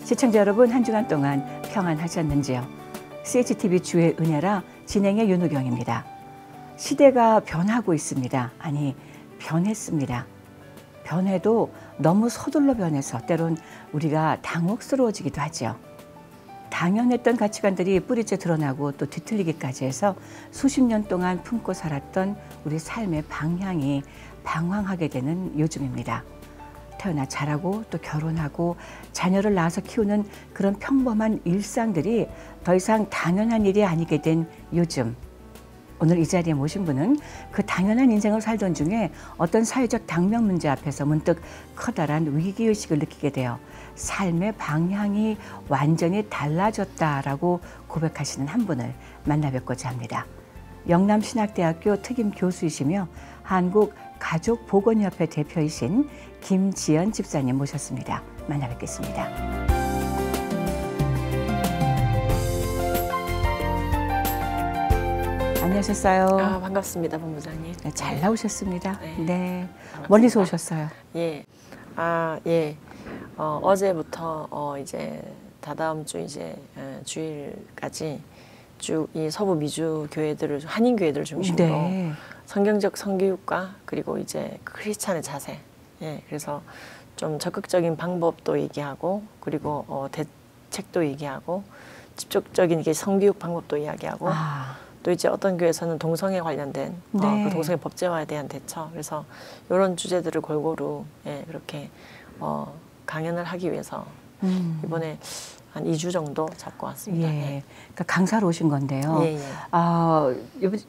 시청자 여러분, 한 주간 동안 평안하셨는지요? CHTV 주의 은혜라 진행의 윤우경입니다. 시대가 변하고 있습니다. 아니, 변했습니다. 변해도 너무 서둘러 변해서 때론 우리가 당혹스러워지기도 하죠. 당연했던 가치관들이 뿌리째 드러나고 또 뒤틀리기까지 해서 수십 년 동안 품고 살았던 우리 삶의 방향이 방황하게 되는 요즘입니다. 태어나 자라고 또 결혼하고 자녀를 낳아서 키우는 그런 평범한 일상들이 더 이상 당연한 일이 아니게 된 요즘. 오늘 이 자리에 모신 분은 그 당연한 인생을 살던 중에 어떤 사회적 당면 문제 앞에서 문득 커다란 위기의식을 느끼게 되어 삶의 방향이 완전히 달라졌다라고 고백하시는 한 분을 만나뵙고자 합니다. 영남신학대학교 특임 교수이시며 한국가족보건협회 대표이신 김지연 집사님 모셨습니다. 만나 뵙겠습니다. 안녕하셨어요. 반갑습니다, 본부장님. 네, 잘 나오셨습니다. 네. 네. 멀리서 오셨어요. 예. 어제부터 이제 다다음 주 이제 주일까지 쭉 이 서부 미주 교회들을 한인 교회들 중심으로 네. 성경적 성교육과 그리고 이제 크리스찬의 자세. 예. 그래서 좀 적극적인 방법도 얘기하고 그리고 대책도 얘기하고 직접적인 이게 성교육 방법도 이야기하고 또 이제 어떤 교회에서는 동성애 관련된 네. 그 동성애 법제화에 대한 대처. 그래서 이런 주제들을 골고루 그렇게 강연을 하기 위해서 이번에 한 2주 정도 잡고 왔습니다. 예. 그러니까 강사로 오신 건데요. 예, 예.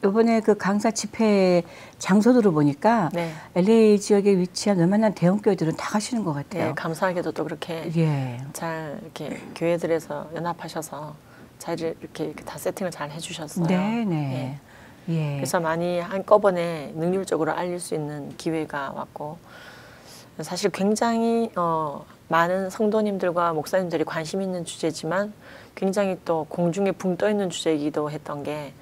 이번에 그 강사 집회 장소들을 보니까 네. LA 지역에 위치한 웬만한 대형 교회들은 다 가시는 것 같아요. 예, 감사하게도 또 그렇게 잘 이렇게 교회들에서 연합하셔서 잘 이렇게 다 세팅을 잘 해주셨어요. 네네. 예. 예. 그래서 많이 한꺼번에 능률적으로 알릴 수 있는 기회가 왔고 사실 굉장히 많은 성도님들과 목사님들이 관심 있는 주제지만 굉장히 또 공중에 붕 떠 있는 주제이기도 했던 게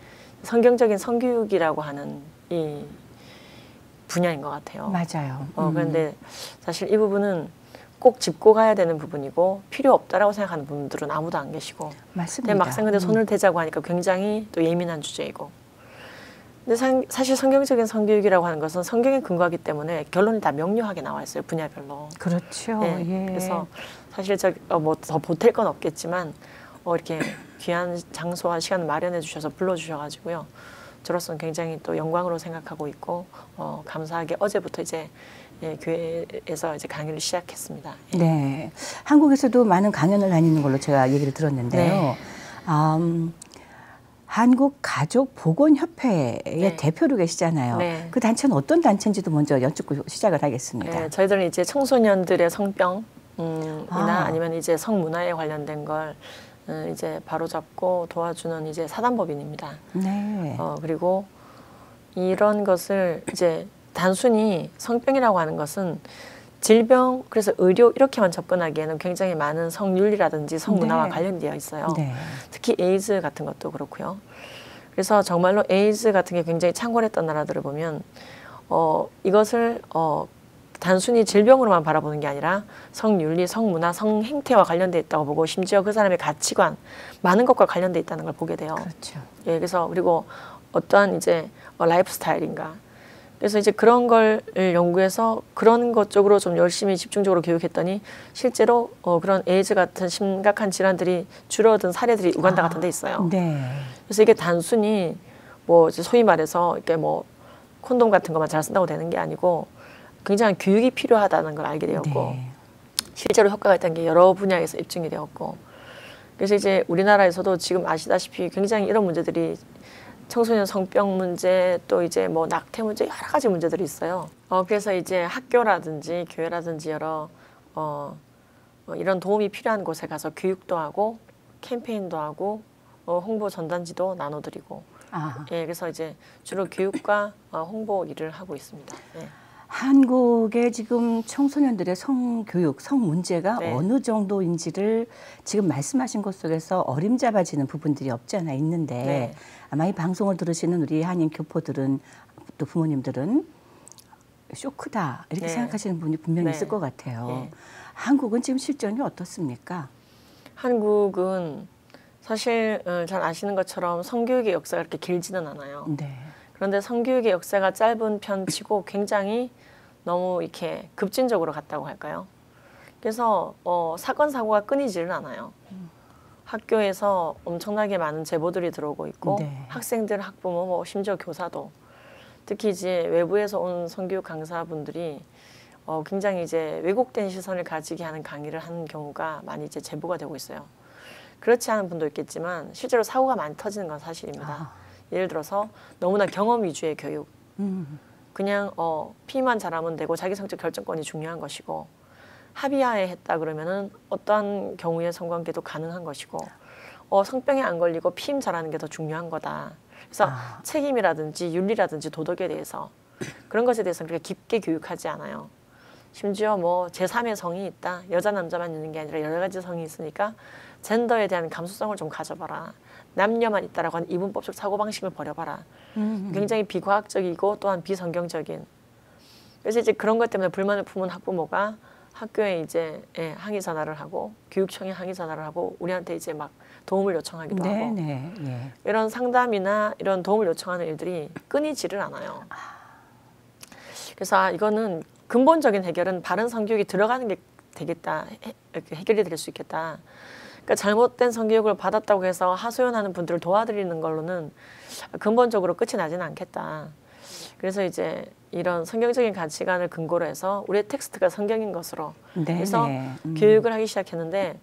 성경적인 성교육이라고 하는 이 분야인 것 같아요. 맞아요. 그런데 사실 이 부분은 꼭 짚고 가야 되는 부분이고 필요 없다라고 생각하는 분들은 아무도 안 계시고 맞습니다. 근데 막상 근데 손을 대자고 하니까 굉장히 또 예민한 주제이고 근데 사실 성경적인 성교육이라고 하는 것은 성경에 근거하기 때문에 결론이 다 명료하게 나와 있어요. 분야별로. 그렇죠. 예. 예. 그래서 사실 뭐 더 보탤 건 없겠지만 이렇게 귀한 장소와 시간을 마련해 주셔서 불러주셔가지고요. 저로서는 굉장히 또 영광으로 생각하고 있고 감사하게 어제부터 이제 교회에서 이제 강의를 시작했습니다. 예. 네. 한국에서도 많은 강연을 다니는 걸로 제가 얘기를 들었는데요. 네. 한국가족보건협회의 네. 대표로 계시잖아요. 네. 그 단체는 어떤 단체인지도 먼저 여쭙고 시작을 하겠습니다. 네, 저희들은 이제 청소년들의 성병 이나 아니면 이제 성문화에 관련된 걸 이제 바로잡고 도와주는 이제 사단법인입니다. 네. 그리고 이런 것을 이제 단순히 성병이라고 하는 것은 질병, 그래서 의료 이렇게만 접근하기에는 굉장히 많은 성윤리라든지 성문화와 네. 관련되어 있어요. 네. 특히 에이즈 같은 것도 그렇고요. 그래서 정말로 에이즈 같은 게 굉장히 창궐했던 나라들을 보면 이것을 단순히 질병으로만 바라보는 게 아니라 성윤리, 성문화, 성행태와 관련되어 있다고 보고 심지어 그 사람의 가치관, 많은 것과 관련되어 있다는 걸 보게 돼요. 그렇죠. 예, 그래서 그리고 어떠한 이제 라이프 스타일인가. 그래서 이제 그런 걸 연구해서 그런 것 쪽으로 좀 열심히 집중적으로 교육했더니 실제로 그런 에이즈 같은 심각한 질환들이 줄어든 사례들이 우간다 같은 데 있어요. 네. 그래서 이게 단순히 뭐 이제 소위 말해서 이렇게 뭐 콘돔 같은 것만 잘 쓴다고 되는 게 아니고 굉장히 교육이 필요하다는 걸 알게 되었고 네. 실제로 효과가 있다는 게 여러 분야에서 입증이 되었고 그래서 이제 우리나라에서도 지금 아시다시피 굉장히 이런 문제들이 청소년 성병 문제 또 이제 뭐 낙태 문제 여러 가지 문제들이 있어요. 그래서 이제 학교라든지 교회라든지 여러 이런 도움이 필요한 곳에 가서 교육도 하고 캠페인도 하고 홍보 전단지도 나눠드리고 예, 그래서 이제 주로 교육과 홍보 일을 하고 있습니다. 예. 한국의 지금 청소년들의 성교육, 성 문제가 네. 어느 정도인지를 지금 말씀하신 것 속에서 어림잡아지는 부분들이 없지 않아 있는데 네. 아마 이 방송을 들으시는 우리 한인 교포들은 또 부모님들은 쇼크다 이렇게 네. 생각하시는 분이 분명히 네. 있을 것 같아요. 네. 한국은 지금 실정이 어떻습니까? 한국은 사실 잘 아시는 것처럼 성교육의 역사가 그렇게 길지는 않아요. 네. 그런데 성교육의 역사가 짧은 편치고 굉장히 너무 이렇게 급진적으로 갔다고 할까요? 그래서 사건 사고가 끊이지는 않아요. 학교에서 엄청나게 많은 제보들이 들어오고 있고 네. 학생들, 학부모, 뭐 심지어 교사도 특히 이제 외부에서 온 성교육 강사분들이 굉장히 이제 왜곡된 시선을 가지게 하는 강의를 하는 경우가 많이 이제 제보가 되고 있어요. 그렇지 않은 분도 있겠지만 실제로 사고가 많이 터지는 건 사실입니다. 예를 들어서 너무나 경험 위주의 교육. 그냥 P만 잘하면 되고 자기 성적 결정권이 중요한 것이고 합의하에 했다 그러면은 어떠한 경우의 성관계도 가능한 것이고 성병에 안 걸리고 피임 잘하는 게 더 중요한 거다. 그래서 책임이라든지 윤리라든지 도덕에 대해서 그런 것에 대해서는 그렇게 깊게 교육하지 않아요. 심지어 뭐 제3의 성이 있다. 여자 남자만 있는 게 아니라 여러 가지 성이 있으니까 젠더에 대한 감수성을 좀 가져봐라. 남녀만 있다라고 하는 이분법적 사고방식을 버려봐라. 굉장히 비과학적이고 또한 비성경적인. 그래서 이제 그런 것 때문에 불만을 품은 학부모가 학교에 이제 항의 전화를 하고 교육청에 항의 전화를 하고 우리한테 이제 막 도움을 요청하기도 하고 예. 이런 상담이나 이런 도움을 요청하는 일들이 끊이지를 않아요. 그래서 이거는 근본적인 해결은 바른 성교육이 들어가는 게 되겠다. 이렇게 해결이 될 수 있겠다. 그러니까 잘못된 성교육을 받았다고 해서 하소연하는 분들을 도와드리는 걸로는 근본적으로 끝이 나지는 않겠다. 그래서 이제 이런 성경적인 가치관을 근거로 해서 우리의 텍스트가 성경인 것으로 해서 교육을 하기 시작했는데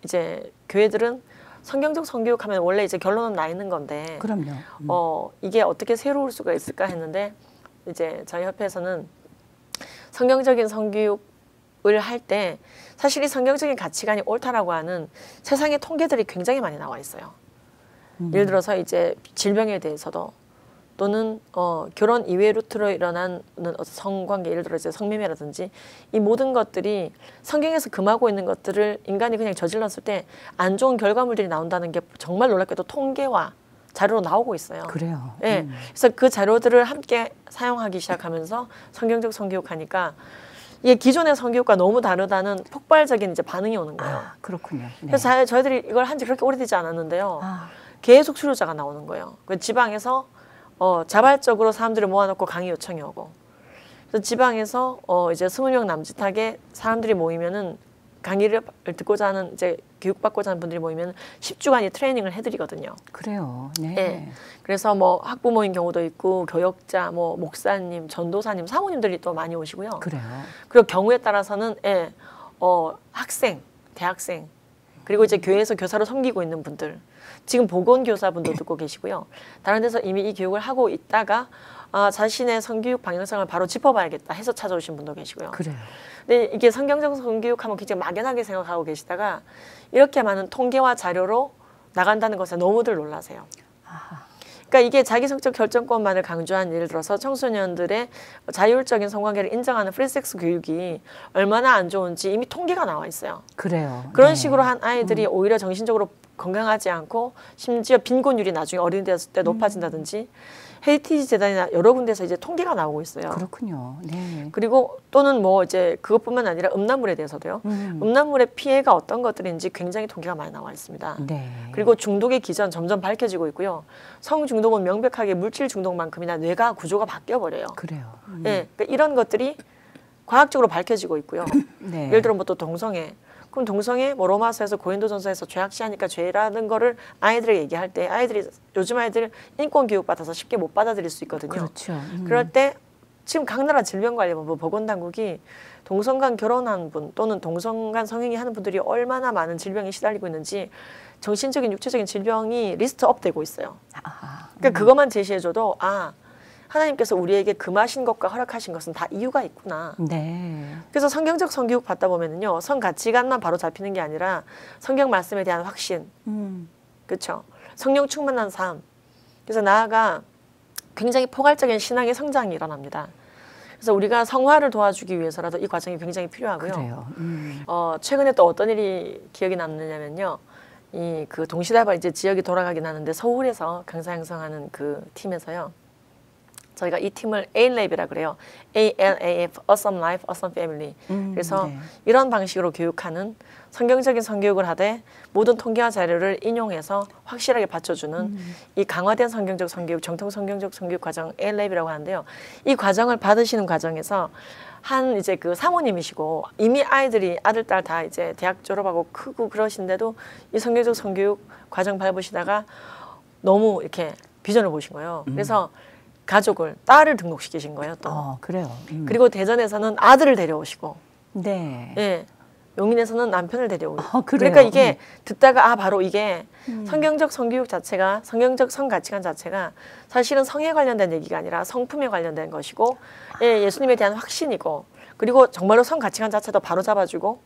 이제 교회들은 성경적 성교육하면 원래 이제 결론은 나 있는 건데 그럼요. 이게 어떻게 새로울 수가 있을까 했는데 이제 저희 협회에서는 성경적인 성교육을 할 때 사실 이 성경적인 가치관이 옳다라고 하는 세상의 통계들이 굉장히 많이 나와 있어요. 예를 들어서 이제 질병에 대해서도 또는 결혼 이외 루트로 일어나는 성관계, 예를 들어 이제 성매매라든지 이 모든 것들이 성경에서 금하고 있는 것들을 인간이 그냥 저질렀을 때 안 좋은 결과물들이 나온다는 게 정말 놀랍게도 통계와 자료로 나오고 있어요. 그래요. 네. 그래서 그 자료들을 함께 사용하기 시작하면서 성경적 성교육하니까 이게 기존의 성교육과 너무 다르다는 폭발적인 이제 반응이 오는 거예요. 그렇군요. 네. 그래서 저희들이 이걸 한 지 그렇게 오래되지 않았는데요. 계속 수료자가 나오는 거예요. 그 지방에서 자발적으로 사람들을 모아놓고 강의 요청이 오고, 그래서 지방에서 이제 20명 남짓하게 사람들이 모이면은 강의를 듣고자 하는 이제 교육받고자 하는 분들이 모이면 10주간이 트레이닝을 해드리거든요. 그래요. 네. 네. 그래서 뭐 학부모인 경우도 있고 교역자, 뭐 목사님, 전도사님, 사모님들이 또 많이 오시고요. 그래요. 그리고 경우에 따라서는 학생, 대학생, 그리고 이제 교회에서 교사로 섬기고 있는 분들, 지금 보건교사분도 듣고 계시고요. 다른 데서 이미 이 교육을 하고 있다가 자신의 성교육 방향성을 바로 짚어봐야겠다 해서 찾아오신 분도 계시고요. 그래요. 근데 이게 성경적 성교육하면 굉장히 막연하게 생각하고 계시다가 이렇게 많은 통계와 자료로 나간다는 것에 너무들 놀라세요. 그러니까 이게 자기 성적 결정권만을 강조한, 예를 들어서 청소년들의 자율적인 성관계를 인정하는 프리섹스 교육이 얼마나 안 좋은지 이미 통계가 나와 있어요. 그래요. 그런 식으로 한 아이들이 오히려 정신적으로 건강하지 않고 심지어 빈곤율이 나중에 어린이 됐을 때 높아진다든지 헤리티지 재단이나 여러 군데서 이제 통계가 나오고 있어요. 그렇군요. 네. 그리고 또는 뭐 이제 그것뿐만 아니라 음란물에 대해서도요. 음란물의 피해가 어떤 것들인지 굉장히 통계가 많이 나와 있습니다. 네. 그리고 중독의 기전 점점 밝혀지고 있고요. 성 중독은 명백하게 물질 중독만큼이나 뇌가 구조가 바뀌어 버려요. 그래요. 네, 그러니까 이런 것들이 과학적으로 밝혀지고 있고요. 네. 예를 들어 뭐 또 동성애. 그럼 동성애 뭐 로마서에서 고린도전서에서 죄악시하니까 죄라는 거를 아이들에게 얘기할 때 요즘 아이들 인권 교육 받아서 쉽게 못 받아들일 수 있거든요. 그렇죠. 그럴 때 지금 각 나라 질병관리본부 보건당국이 동성간 결혼한 분 또는 동성간 성행위 하는 분들이 얼마나 많은 질병에 시달리고 있는지 정신적인 육체적인 질병이 리스트업되고 있어요. 그러니까 그것만 제시해줘도 하나님께서 우리에게 금하신 것과 허락하신 것은 다 이유가 있구나. 네. 그래서 성경적 성교육 받다 보면은요, 성 가치관만 바로 잡히는 게 아니라 성경 말씀에 대한 확신, 그렇죠? 성령 충만한 삶. 그래서 나아가 굉장히 포괄적인 신앙의 성장이 일어납니다. 그래서 우리가 성화를 도와주기 위해서라도 이 과정이 굉장히 필요하고요. 그래요. 최근에 또 어떤 일이 기억이 남느냐면요, 이 그 동시다발 이제 지역이 돌아가긴 하는데 서울에서 강사 양성하는 그 팀에서요. 저희가 이 팀을 ALAB이라 그래요. ALAF, Awesome Life, Awesome Family. 그래서 네. 이런 방식으로 교육하는 성경적인 성교육을 하되 모든 통계와 자료를 인용해서 확실하게 받쳐주는 이 강화된 성경적 성교육, 정통 성경적 성교육 과정 ALAB이라고 하는데요. 이 과정을 받으시는 과정에서 한 이제 그 사모님이시고 이미 아이들이 아들, 딸 다 이제 대학 졸업하고 크고 그러신데도 이 성경적 성교육 과정 밟으시다가 너무 이렇게 비전을 보신 거예요. 그래서 가족을 딸을 등록시키신 거예요. 또. 그래요. 그리고 대전에서는 아들을 데려오시고, 네. 예, 용인에서는 남편을 데려오고. 그래요. 그러니까 이게 듣다가 바로 이게 성경적 성교육 자체가 성경적 성가치관 자체가 사실은 성에 관련된 얘기가 아니라 성품에 관련된 것이고, 예, 예수님에 대한 확신이고, 그리고 정말로 성가치관 자체도 바로 잡아주고,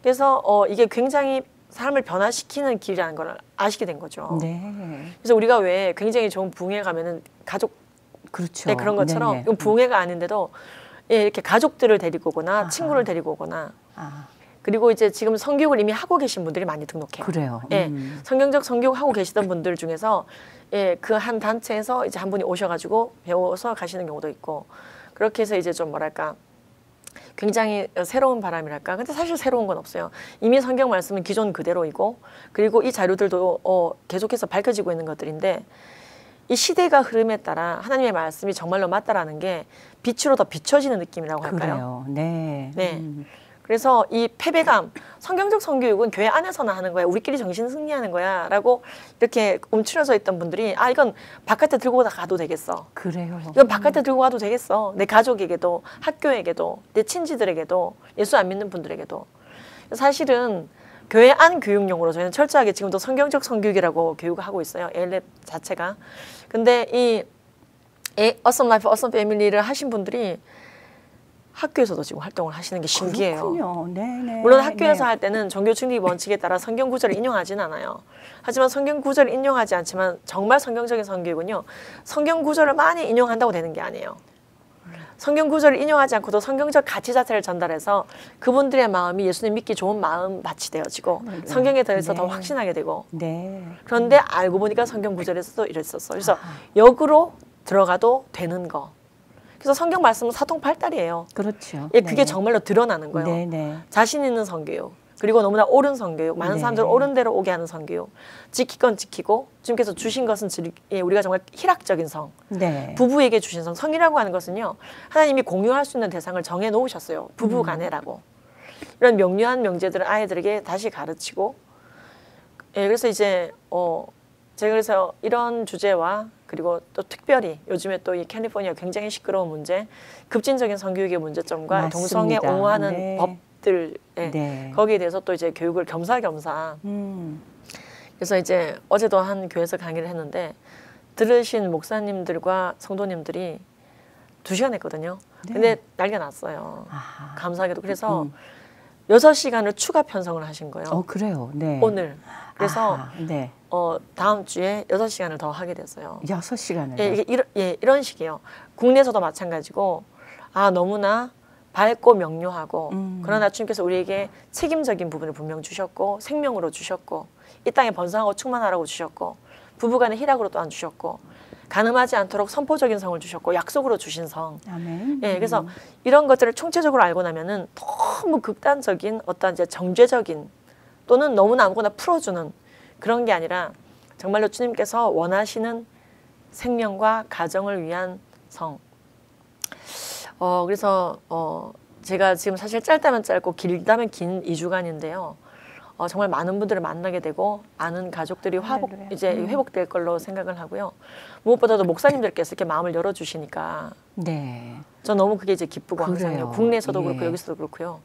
그래서 이게 굉장히 사람을 변화시키는 길이라는 걸 아시게 된 거죠. 네. 그래서 우리가 왜 굉장히 좋은 부흥회 가면은 가족 그렇죠. 네, 그런 것처럼 네네. 이건 부흥회가 아닌데도 예, 이렇게 가족들을 데리고 오거나 친구를 데리고 오거나 그리고 이제 지금 성교육을 이미 하고 계신 분들이 많이 등록해요. 그래요. 예, 성경적 성교육 하고 계시던 분들 중에서 예, 그 한 단체에서 이제 한 분이 오셔가지고 배워서 가시는 경우도 있고 그렇게 해서 이제 좀 뭐랄까 굉장히 새로운 바람이랄까. 근데 사실 새로운 건 없어요. 이미 성경 말씀은 기존 그대로이고 그리고 이 자료들도 계속해서 밝혀지고 있는 것들인데 이 시대가 흐름에 따라 하나님의 말씀이 정말로 맞다라는 게 빛으로 더 비춰지는 느낌이라고 할까요? 그래요. 네. 네. 그래서 이 패배감, 성경적 성교육은 교회 안에서나 하는 거야. 우리끼리 정신 승리하는 거야. 라고 이렇게 움츠려져 있던 분들이 이건 바깥에 들고 가도 되겠어. 그래요. 이건 바깥에 들고 가도 되겠어. 내 가족에게도, 학교에게도, 내 친지들에게도, 예수 안 믿는 분들에게도. 사실은 교회 안 교육용으로 저희는 철저하게 지금도 성경적 성교육이라고 교육을 하고 있어요. ALAB 자체가. 근데 이 Awesome Life, Awesome Family를 하신 분들이 학교에서도 지금 활동을 하시는 게 신기해요. 그렇군요. 네네. 물론 학교에서 할 때는 종교 중립 원칙에 따라 성경 구절을 인용하지는 않아요. 하지만 성경 구절을 인용하지 않지만 정말 성경적인 성교육은요. 성경 구절을 많이 인용한다고 되는 게 아니에요. 성경 구절을 인용하지 않고도 성경적 가치 자체를 전달해서 그분들의 마음이 예수님 믿기 좋은 마음 밭이 되어지고 성경에 대해서 더 확신하게 되고 그런데 알고 보니까 성경 구절에서도 이랬었어. 그래서 역으로 들어가도 되는 거. 그래서 성경 말씀은 사통팔달이에요. 그렇죠. 예, 그게 정말로 드러나는 거예요. 네네. 자신 있는 성교육. 그리고 너무나 옳은 성교육. 많은 사람들을 옳은 대로 오게 하는 성교육. 지킬 건 지키고 주님께서 주신 것은 우리가 정말 희락적인 성. 네. 부부에게 주신 성. 성이라고 하는 것은요. 하나님이 공유할 수 있는 대상을 정해 놓으셨어요. 부부 간에라고. 이런 명료한 명제들을 아이들에게 다시 가르치고 예, 그래서 이제 제가 그래서 이런 주제와 그리고 또 특별히 요즘에 또 이 캘리포니아 굉장히 시끄러운 문제, 급진적인 성교육의 문제점과 맞습니다. 동성애 옹호하는 네. 법들 거기에 대해서 또 이제 교육을 겸사겸사. 그래서 이제 어제도 한 교회에서 강의를 했는데 들으신 목사님들과 성도님들이 2시간 했거든요. 근데 난리가 났어요. 감사하게도. 그래서 6시간을 추가 편성을 하신 거예요. 그래요. 네. 오늘. 그래서 네. 다음 주에 6시간을 더 하게 됐어요. 6시간을. 예, 이게 이런 식이에요. 국내에서도 마찬가지고 너무나 밝고 명료하고 그러나 주님께서 우리에게 책임적인 부분을 분명 주셨고 생명으로 주셨고 이 땅에 번성하고 충만하라고 주셨고 부부간의 희락으로 또한 주셨고 가늠하지 않도록 선포적인 성을 주셨고 약속으로 주신 성. 아멘. 예, 그래서 이런 것들을 총체적으로 알고 나면은 너무 극단적인 어떤 이제 정죄적인 또는 너무나 아무거나 풀어주는 그런 게 아니라 정말로 주님께서 원하시는 생명과 가정을 위한 성. 그래서 제가 지금 사실 짧다면 짧고 길다면 긴 2주간인데요. 정말 많은 분들을 만나게 되고 많은 가족들이 이제 회복될 걸로 생각을 하고요. 무엇보다도 목사님들께서 이렇게 마음을 열어주시니까 저 너무 그게 이제 기쁘고 항상요. 국내에서도 그렇고 여기서도 그렇고요.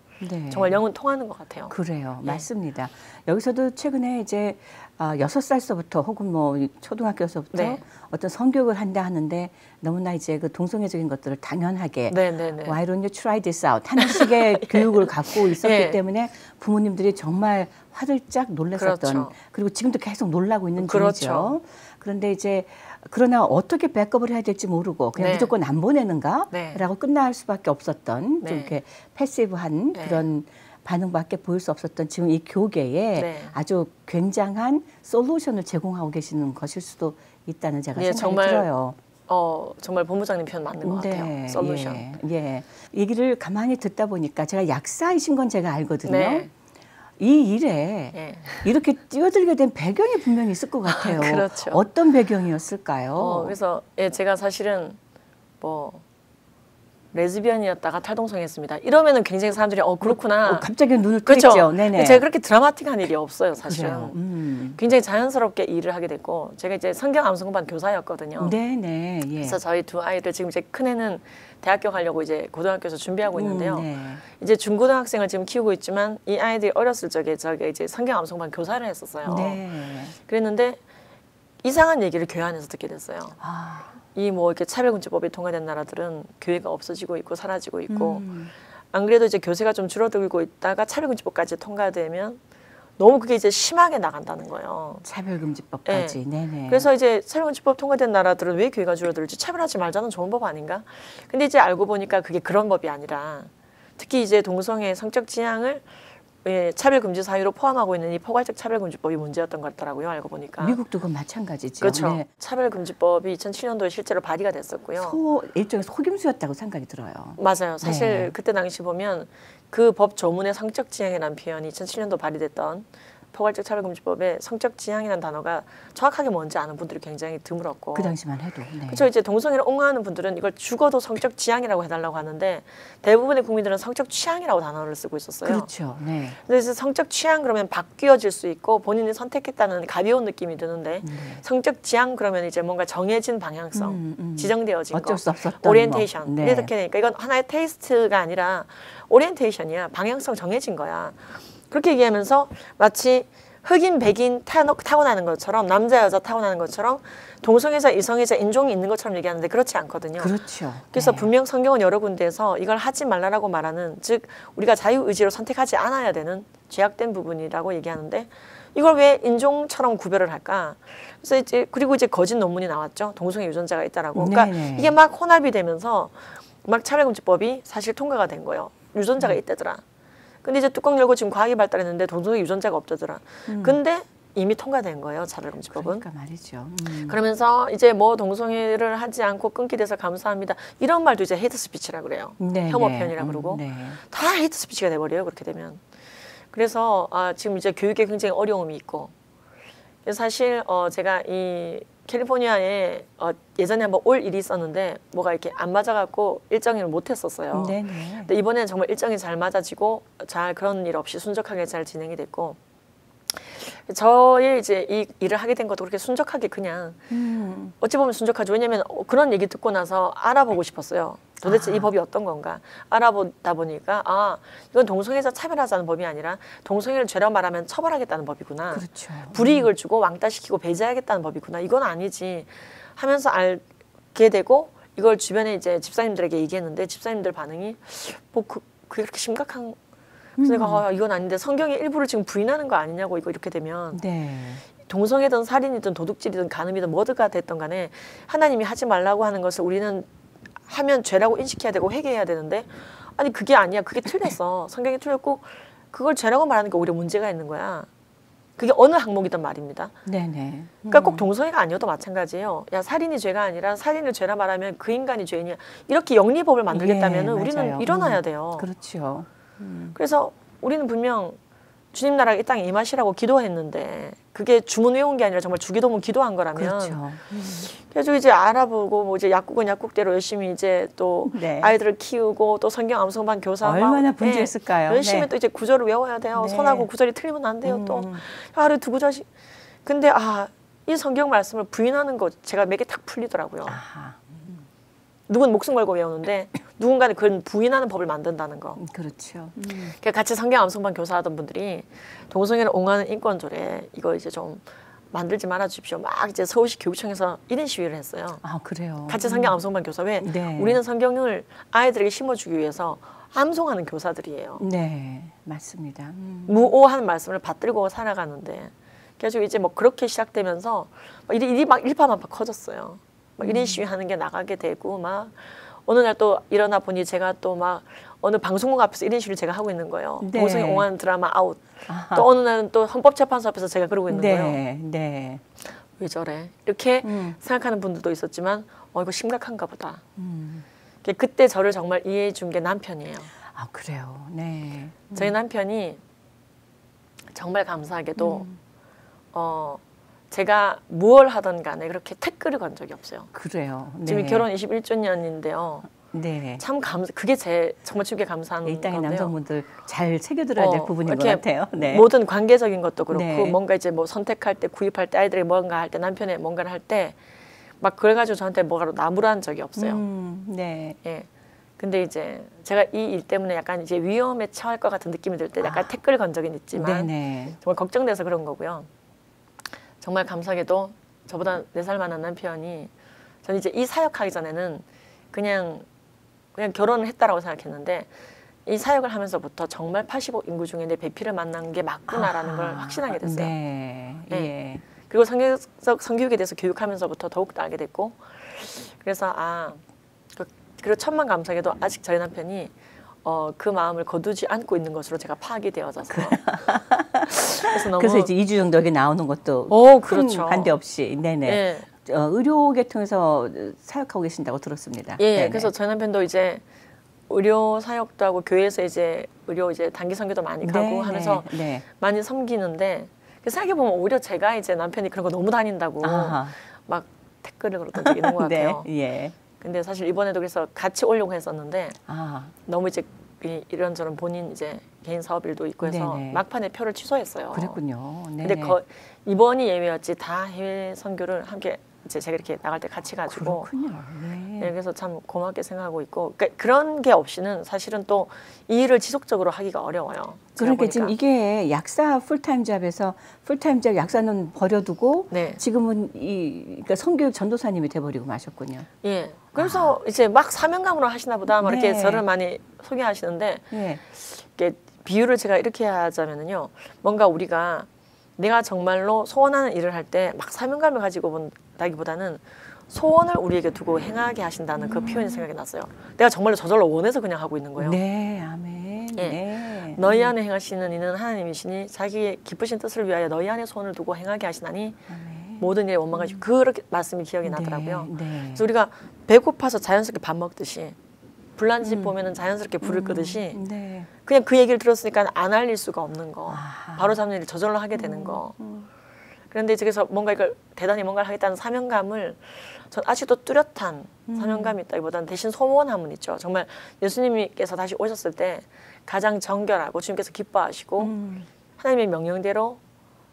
정말 영은 통하는 것 같아요. 그래요. 맞습니다. 여기서도 최근에 이제 6살서부터 혹은 뭐 초등학교에서부터 어떤 성교육을 한다 하는데 너무나 이제 그 동성애적인 것들을 당연하게 Why don't you try this out 하는 식의 교육을 갖고 있었기 때문에 부모님들이 정말 화들짝 놀랐었던 그리고 지금도 계속 놀라고 있는 중이죠. 그런데 이제 그러나 어떻게 백업을 해야 될지 모르고 그냥 무조건 안 보내는가라고 끝날 수밖에 없었던 좀 이렇게 패시브한 그런 반응밖에 보일 수 없었던 지금 이 교계에 아주 굉장한 솔루션을 제공하고 계시는 것일 수도 있다는 제가 생각이 정말 들어요. 정말 본부장님 표현 맞는 것 같아요. 솔루션. 예. 얘기를 가만히 듣다 보니까 제가 약사이신 건 제가 알거든요. 네. 이 일에 예. 이렇게 뛰어들게 된 배경이 분명히 있을 것 같아요. 그렇죠. 어떤 배경이었을까요? 그래서 제가 사실은 뭐 레즈비언이었다가 탈동성했습니다. 이러면은 굉장히 사람들이 그렇구나. 갑자기 눈을 그렇죠. 뜨겠죠. 네네. 제가 그렇게 드라마틱한 일이 없어요, 사실은. 그래요. 굉장히 자연스럽게 일을 하게 됐고, 제가 이제 성경 암송반 교사였거든요. 네네. 예. 그래서 저희 두 아이들 지금 이제 큰 애는 대학교 가려고 이제 고등학교에서 준비하고 있는데요. 네. 이제 중고등학생을 지금 키우고 있지만 이 아이들이 어렸을 적에 저게 이제 성경 암송반 교사를 했었어요. 네. 그랬는데 이상한 얘기를 교회 안에서 듣게 됐어요. 이 뭐 이렇게 차별금지법이 통과된 나라들은 교회가 없어지고 있고 사라지고 있고 안 그래도 이제 교세가 좀 줄어들고 있다가 차별금지법까지 통과되면 너무 그게 이제 심하게 나간다는 거예요. 차별금지법까지. 네. 네네. 그래서 이제 차별금지법 통과된 나라들은 왜 교회가 줄어들지? 차별하지 말자는 좋은 법 아닌가? 근데 이제 알고 보니까 그게 그런 법이 아니라 특히 이제 동성애 성적 지향을 차별금지 사유로 포함하고 있는 이 포괄적 차별금지법이 문제였던 것 같더라고요. 알고 보니까. 미국도 그건 마찬가지죠. 그렇죠. 네. 차별금지법이 2007년도에 실제로 발의가 됐었고요. 일종의 속임수였다고 생각이 들어요. 맞아요. 사실 네. 그때 당시 보면 그 법 조문에 성적 지향이라는 표현이 2007년도 발의됐던 포괄적 차별금지법에 성적 지향이라는 단어가 정확하게 뭔지 아는 분들이 굉장히 드물었고 그 당시만 해도. 네. 그렇죠. 이제 동성애를 옹호하는 분들은 이걸 죽어도 성적 지향이라고 해달라고 하는데 대부분의 국민들은 성적 취향이라고 단어를 쓰고 있었어요. 그렇죠. 네. 그래서 성적 취향 그러면 바뀌어질 수 있고 본인이 선택했다는 가벼운 느낌이 드는데 성적 지향 그러면 이제 뭔가 정해진 방향성, 지정되어진 어쩔 거, 수 없었던 오리엔테이션. 네. 이렇게 되니까 이건 하나의 테이스트가 아니라 오리엔테이션이야. 방향성 정해진 거야. 그렇게 얘기하면서 마치 흑인, 백인 타고나는 것처럼 남자, 여자 타고나는 것처럼 동성애자, 이성애자, 인종이 있는 것처럼 얘기하는데 그렇지 않거든요. 그렇죠. 그래서 네. 분명 성경은 여러 군데에서 이걸 하지 말라라고 말하는 즉 우리가 자유의지로 선택하지 않아야 되는 죄악된 부분이라고 얘기하는데 이걸 왜 인종처럼 구별을 할까? 그래서 이제 그리고 이제 거짓 논문이 나왔죠. 동성애 유전자가 있다라고. 그러니까 네네. 이게 막 혼합이 되면서 막 차별금지법이 사실 통과가 된 거예요. 유전자가 있다더라. 근데 이제 뚜껑 열고 지금 과학이 발달했는데 동성애 유전자가 없다더라. 근데 이미 통과된 거예요, 차별금지법은. 그러니까 말이죠. 그러면서 이제 뭐 동성애를 하지 않고 끊게 돼서 감사합니다. 이런 말도 이제 헤이트 스피치라 그래요. 네, 혐오 네. 표현이라 그러고 네. 다 헤이트 스피치가 돼버려요, 그렇게 되면. 그래서 지금 이제 교육에 굉장히 어려움이 있고 그래서 사실 제가 이 캘리포니아에 예전에 한번 올 일이 있었는데 뭐가 이렇게 안 맞아갖고 일정을 못 했었어요. 네네. 근데 이번에는 정말 일정이 잘 맞아지고 잘 그런 일 없이 순적하게 잘 진행이 됐고 저의 이제 이 일을 하게 된 것도 그렇게 순적하게 그냥 어찌 보면 순적하죠. 왜냐하면 그런 얘기 듣고 나서 알아보고 싶었어요. 도대체 이 법이 어떤 건가 알아보다 보니까 이건 동성애자 차별하자는 법이 아니라 동성애를 죄라고 말하면 처벌하겠다는 법이구나. 그렇죠. 불이익을 주고 왕따시키고 배제하겠다는 법이구나. 이건 아니지 하면서 알게 되고 이걸 주변에 이제 집사님들에게 얘기했는데 집사님들 반응이 뭐 그게 그렇게 심각한 그래서 내가 이건 아닌데 성경의 일부를 지금 부인하는 거 아니냐고 이렇게 되면 네. 동성애든 살인이든 도둑질이든 간음이든 뭐가 됐든 간에 하나님이 하지 말라고 하는 것을 우리는 하면 죄라고 인식해야 되고 회개해야 되는데 아니 그게 아니야. 그게 틀렸어. 성경이 틀렸고 그걸 죄라고 말하는 게 오히려 문제가 있는 거야. 그게 어느 항목이든 말입니다. 네네. 그러니까 꼭 동성애가 아니어도 마찬가지예요. 야 살인이 죄가 아니라 살인을 죄라 말하면 그 인간이 죄인이야. 이렇게 영리법을 만들겠다면 예, 우리는 맞아요. 일어나야 돼요. 그렇죠. 그래서 우리는 분명 주님 나라가 이 땅에 임하시라고 기도했는데 그게 주문 외운 게 아니라 정말 주기도문 기도한 거라면 그렇죠. 그래서 이제 알아보고 뭐 이제 약국은 약국대로 열심히 이제 또 네. 아이들을 키우고 또 성경 암송반 교사 얼마나 분주했을까요? 열심히 네. 또 이제 구절을 외워야 돼요. 네. 손하고 구절이 틀리면 안 돼요. 또 하루에 두 구절씩. 근데 이 성경 말씀을 부인하는 거 제가 맥이 탁 풀리더라고요. 아하. 누군 목숨 걸고 외우는데 누군가는 그건 부인하는 법을 만든다는 거. 그렇죠. 그러니까 같이 성경 암송반 교사하던 분들이 동성애를 옹호하는 인권조례 이거 이제 좀 만들지 말아 주십시오. 막 이제 서울시 교육청에서 1인 시위를 했어요. 그래요. 같이 성경 암송반 교사 왜? 네. 우리는 성경을 아이들에게 심어주기 위해서 암송하는 교사들이에요. 네, 맞습니다. 무오한 말씀을 받들고 살아가는데 그래서 이제 뭐 그렇게 시작되면서 일이 막 일파만파 커졌어요. 막 1인 시위하는 게 나가게 되고 막 어느 날 또 일어나 보니 제가 또 막 어느 방송국 앞에서 1인 시위를 제가 하고 있는 거예요. 네. 동성애 옹호하는 드라마 아웃. 또 어느 날은 또 헌법재판소 앞에서 제가 그러고 있는 거예요. 네. 왜 저래? 이렇게 생각하는 분들도 있었지만 이거 심각한가 보다. 그때 저를 정말 이해해 준 게 남편이에요. 아, 그래요. 네. 저희 남편이 정말 감사하게도 제가 무얼 하던 간에 그렇게 태클을 건 적이 없어요. 그래요. 네. 지금 결혼 21주년인데요. 네. 참 그게 제 정말 주께 감사한 이 땅의 건데요. 남성분들 잘 새겨들어야 될 부분인 것 같아요. 네. 모든 관계적인 것도 그렇고 네. 뭔가 이제 뭐 선택할 때, 구입할 때, 아이들이 뭔가 할 때, 남편의 뭔가를 할 때 막 그래가지고 저한테 뭐가 나무란 적이 없어요. 네. 예. 근데 이제 제가 이 일 때문에 약간 이제 위험에 처할 것 같은 느낌이 들 때 약간 태클 건 적은 있지만 네네. 정말 걱정돼서 그런 거고요. 정말 감사하게도 저보다 4살 많은 남편이 저는 이제 이 사역하기 전에는 그냥 결혼을 했다라고 생각했는데 이 사역을 하면서부터 정말 80억 인구 중에 내 배필을 만난 게 맞구나라는 걸 확신하게 됐어요. 네. 네. 예. 그리고 성교육에 대해서 교육하면서부터 더욱더 알게 됐고 그래서 그리고 천만 감사하게도 아직 저희 남편이 그 마음을 거두지 않고 있는 것으로 제가 파악이 되어져서 그래서 이제 2주 정도 여기 나오는 것도 큰 그렇죠. 반대 없이 네네. 예. 의료 계통에서 사역하고 계신다고 들었습니다. 예, 네네. 그래서 저희 남편도 이제 의료 사역도 하고 교회에서 이제 의료 이제 단기 선교도 많이 가고 네네. 하면서 네. 많이 섬기는데 생각해 보면 오히려 제가 이제 남편이 그런 거 너무 다닌다고 아하. 막 댓글을 걸었던 적이 있는 것 같아요. 네. 예. 근데 사실 이번에도 그래서 같이 오려고 했었는데 아. 너무 이제 이런저런 본인 이제 개인 사업 일도 있고 해서 네네. 막판에 표를 취소했어요. 그랬군요. 네. 근데 이번이 예외였지 다 해외 선교를 함께 이제 제가 이렇게 나갈 때 같이 가지고 그렇군요. 네. 네, 그래서 참 고맙게 생각하고 있고 그러니까 그런 게 없이는 사실은 또 이 일을 지속적으로 하기가 어려워요. 그러니까 지금 이게 약사 풀타임 잡에서 풀타임 잡 약사는 버려두고 네. 지금은 그러니까 성교육 전도사님이 돼버리고 마셨군요. 예. 그래서 이제 막 사명감으로 하시나 보다 막 이렇게 네. 저를 많이 소개하시는데 예. 이게 비유를 제가 이렇게 하자면은요. 뭔가 우리가 내가 정말로 소원하는 일을 할 때 막 사명감을 가지고 본다기보다는 소원을 우리에게 두고 행하게 하신다는 그 표현이 생각이 났어요. 내가 정말로 저절로 원해서 그냥 하고 있는 거예요. 네, 아멘. 예. 네. 너희 안에 행하시는 이는 하나님이시니 자기의 기쁘신 뜻을 위하여 너희 안에 소원을 두고 행하게 하시나니 아멘. 모든 일에 원망하시고 그렇게 말씀이 기억이 나더라고요. 네. 그래서 우리가 배고파서 자연스럽게 밥 먹듯이 불난 집 보면은 자연스럽게 불을 끄듯이 네. 그냥 그 얘기를 들었으니까 안 알릴 수가 없는 거, 아하. 바로 잡는 일을 저절로 하게 되는 거. 그런데 이제 그래서 뭔가 이걸 대단히 뭔가를 하겠다는 사명감을 전 아직도 뚜렷한 사명감이 있다기보다는 대신 소원함은 있죠. 정말 예수님께서 다시 오셨을 때 가장 정결하고 주님께서 기뻐하시고 하나님의 명령대로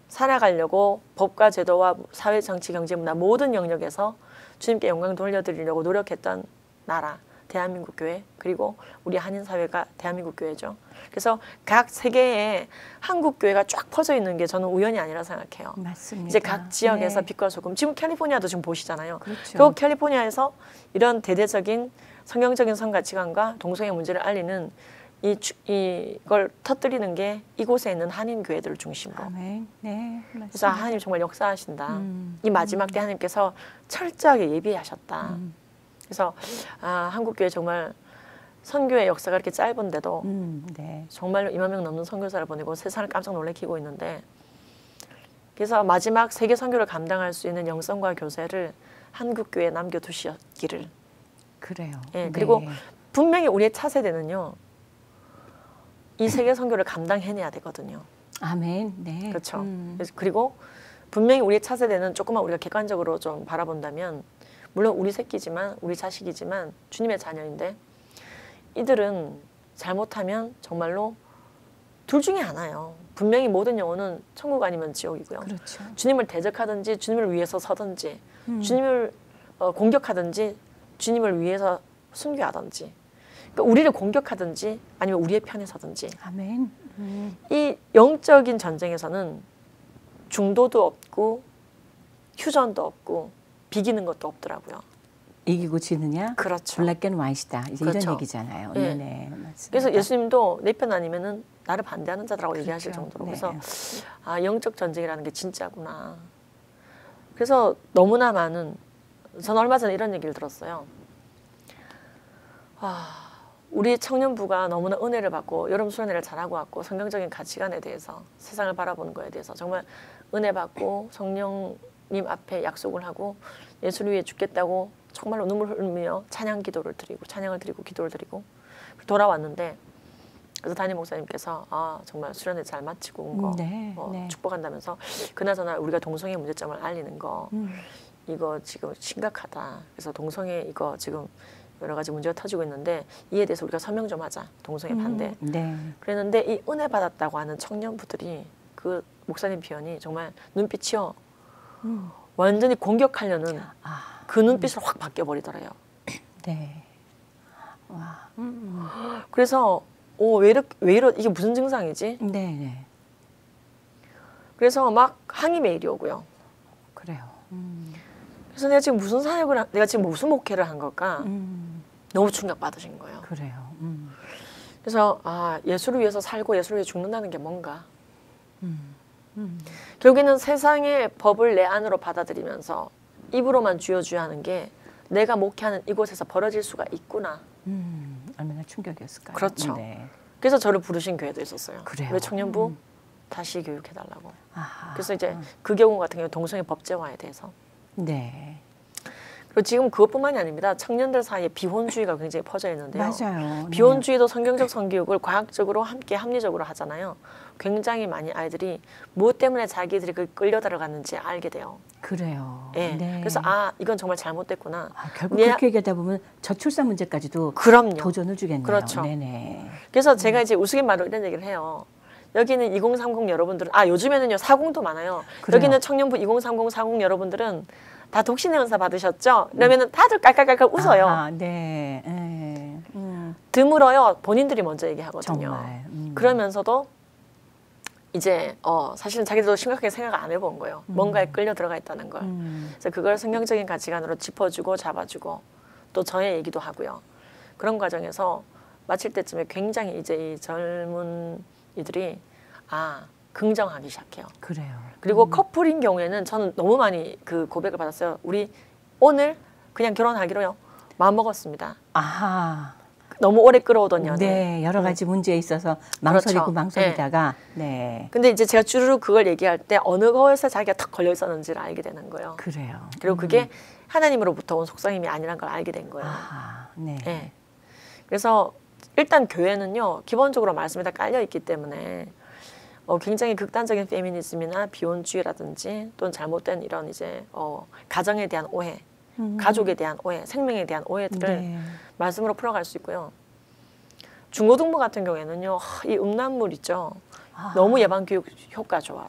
살아가려고 법과 제도와 사회, 정치, 경제, 문화 모든 영역에서 주님께 영광 돌려드리려고 노력했던 나라. 대한민국 교회 그리고 우리 한인 사회가 대한민국 교회죠. 그래서 각 세계에 한국 교회가 쫙 퍼져 있는 게 저는 우연이 아니라 생각해요. 맞습니다. 이제 각 지역에서 네. 빛과 소금. 지금 캘리포니아도 지금 보시잖아요. 그렇죠. 그 캘리포니아에서 이런 대대적인 성경적인 성가치관과 동성애 문제를 알리는 이걸 터뜨리는 게 이곳에 있는 한인 교회들을 중심으로. 아멘. 네, 맞습니다. 그래서 하나님 정말 역사하신다. 이 마지막 때 하나님께서 철저하게 예비하셨다. 그래서 한국 교회 정말 선교의 역사가 이렇게 짧은데도 네. 정말로 2만 명 넘는 선교사를 보내고 세상을 깜짝 놀래키고 있는데 그래서 마지막 세계 선교를 감당할 수 있는 영성과 교세를 한국 교회에 남겨두시기를. 그래요. 예, 그리고 네. 분명히 우리의 차세대는요. 이 세계 선교를 감당해내야 되거든요. 아멘. 네. 그렇죠. 그리고 분명히 우리의 차세대는 조금만 우리가 객관적으로 좀 바라본다면 물론 우리 새끼지만 우리 자식이지만 주님의 자녀인데 이들은 잘못하면 정말로 둘 중에 하나예요. 분명히 모든 영혼은 천국 아니면 지옥이고요. 그렇죠. 주님을 대적하든지 주님을 위해서 서든지 주님을 공격하든지 주님을 위해서 순교하든지 그러니까 우리를 공격하든지 아니면 우리의 편에 서든지 아멘. 이 영적인 전쟁에서는 중도도 없고 휴전도 없고 비기는 것도 없더라고요. 이기고 지느냐? 그렇죠. 블랙 앤 화이트다. 이제 그렇죠. 이런 얘기잖아요. 네. 네네. 맞습니다. 그래서 예수님도 내 편 아니면은 나를 반대하는 자들하고 얘기하실 그렇죠. 정도로 네. 그래서 영적 전쟁이라는 게 진짜구나. 그래서 너무나 많은 저는 얼마 전에 이런 얘기를 들었어요. 우리 청년부가 너무나 은혜를 받고 여름 수련회를 잘하고 왔고 성경적인 가치관에 대해서 세상을 바라보는 거에 대해서 정말 은혜 받고 성령 하나님 앞에 약속을 하고 예수를 위해 죽겠다고 정말로 눈물 흘리며 찬양을 드리고 기도를 드리고 돌아왔는데 그래서 담임 목사님께서 정말 수련회 잘 마치고 온 거 네, 네. 축복한다면서 그나저나 우리가 동성애 문제점을 알리는 거 이거 지금 심각하다. 그래서 동성애 이거 지금 여러 가지 문제가 터지고 있는데 이에 대해서 우리가 서명 좀 하자. 동성애 반대. 네. 그랬는데 이 은혜 받았다고 하는 청년부들이 그 목사님 비언이 정말 눈빛이요. 완전히 공격하려는 그 눈빛으로 확 바뀌어버리더래요. 네. 와. 그래서 왜 이러 이게 무슨 증상이지? 네, 네. 그래서 막 항의 메일이 오고요. 그래요. 그래서 내가 지금 무슨 사역을 내가 지금 무슨 목회를 한 걸까? 너무 충격받으신 거예요. 그래요. 그래서 예수를 위해서 살고 예수를 위해 죽는다는 게 뭔가? 결국에는 세상의 법을 내 안으로 받아들이면서 입으로만 주여 주여 하는 게 내가 목회하는 이곳에서 벌어질 수가 있구나. 얼마나 충격이었을까요? 그렇죠. 네. 그래서 저를 부르신 교회도 있었어요. 그래요? 왜 청년부 다시 교육해달라고. 아하. 그래서 이제 그 경우 같은 경우 동성애 법제화에 대해서. 네. 그리고 지금 그것뿐만이 아닙니다. 청년들 사이에 비혼주의가 굉장히 퍼져 있는데요. 맞아요. 비혼주의도 성경적 성교육을 과학적으로 함께 합리적으로 하잖아요. 굉장히 많이 아이들이 무엇 때문에 자기들이 끌려 들어갔는지 알게 돼요. 그래요. 예. 네. 그래서 이건 정말 잘못됐구나. 결국 그렇게 얘기하다 보면 저출산 문제까지도 그럼요. 도전을 주겠네요. 그렇죠. 네네. 그래서 제가 이제 우스갯말로 이런 얘기를 해요. 여기는 2030 여러분들은 요즘에는요 40도 많아요. 그래요. 여기는 청년부 2030 40 여러분들은 다 독신의 은사 받으셨죠? 이러면은 다들 깔깔깔깔 웃어요. 아하, 네. 드물어요. 본인들이 먼저 얘기하거든요. 정말. 그러면서도 이제 사실은 자기들도 심각하게 생각 안 해본 거예요. 뭔가에 끌려 들어가 있다는 걸. 그래서 그걸 성경적인 가치관으로 짚어주고 잡아주고 또 저의 얘기도 하고요. 그런 과정에서 마칠 때쯤에 굉장히 이제 이 젊은 이들이 긍정하기 시작해요. 그래요. 그리고 커플인 경우에는 저는 너무 많이 그 고백을 받았어요. 우리 오늘 그냥 결혼하기로요. 마음 먹었습니다. 아하. 너무 오래 끌어오던 연애. 네, 여러 가지 문제에 있어서 그렇죠. 망설이다가 네. 근데 이제 제가 주르륵 그걸 얘기할 때 어느 것에 자기가 탁 걸려 있었는지를 알게 되는 거예요. 그래요. 그리고 그게 하나님으로부터 온 속삭임이 아니란 걸 알게 된 거예요. 네. 네. 그래서 일단 교회는요 기본적으로 말씀이 다 깔려 있기 때문에 굉장히 극단적인 페미니즘이나 비혼주의라든지 또는 잘못된 이런 이제 가정에 대한 오해, 가족에 대한 오해, 생명에 대한 오해들을 말씀으로 풀어갈 수 있고요. 중고등부 같은 경우에는요 이 음란물 있죠. 너무 예방교육 효과 좋아요.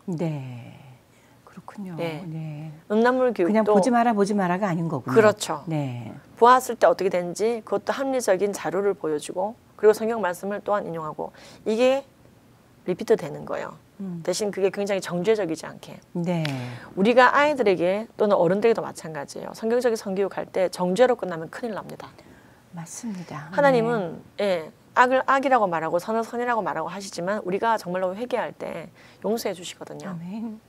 네. 그렇군요. 네. 네. 음란물 교육도 그냥 보지 마라가 아닌 거군요. 그렇죠. 네. 보았을 때 어떻게 되는지 그것도 합리적인 자료를 보여주고 그리고 성경 말씀을 또한 인용하고 이게 리피트 되는 거예요. 대신 그게 굉장히 정죄적이지 않게. 네. 우리가 아이들에게 또는 어른들에게도 마찬가지예요. 성경적인 성교육할 때 정죄로 끝나면 큰일 납니다. 맞습니다. 하나님은 악을 악이라고 말하고 선을 선이라고 말하고 하시지만 우리가 정말로 회개할 때 용서해 주시거든요. 아멘.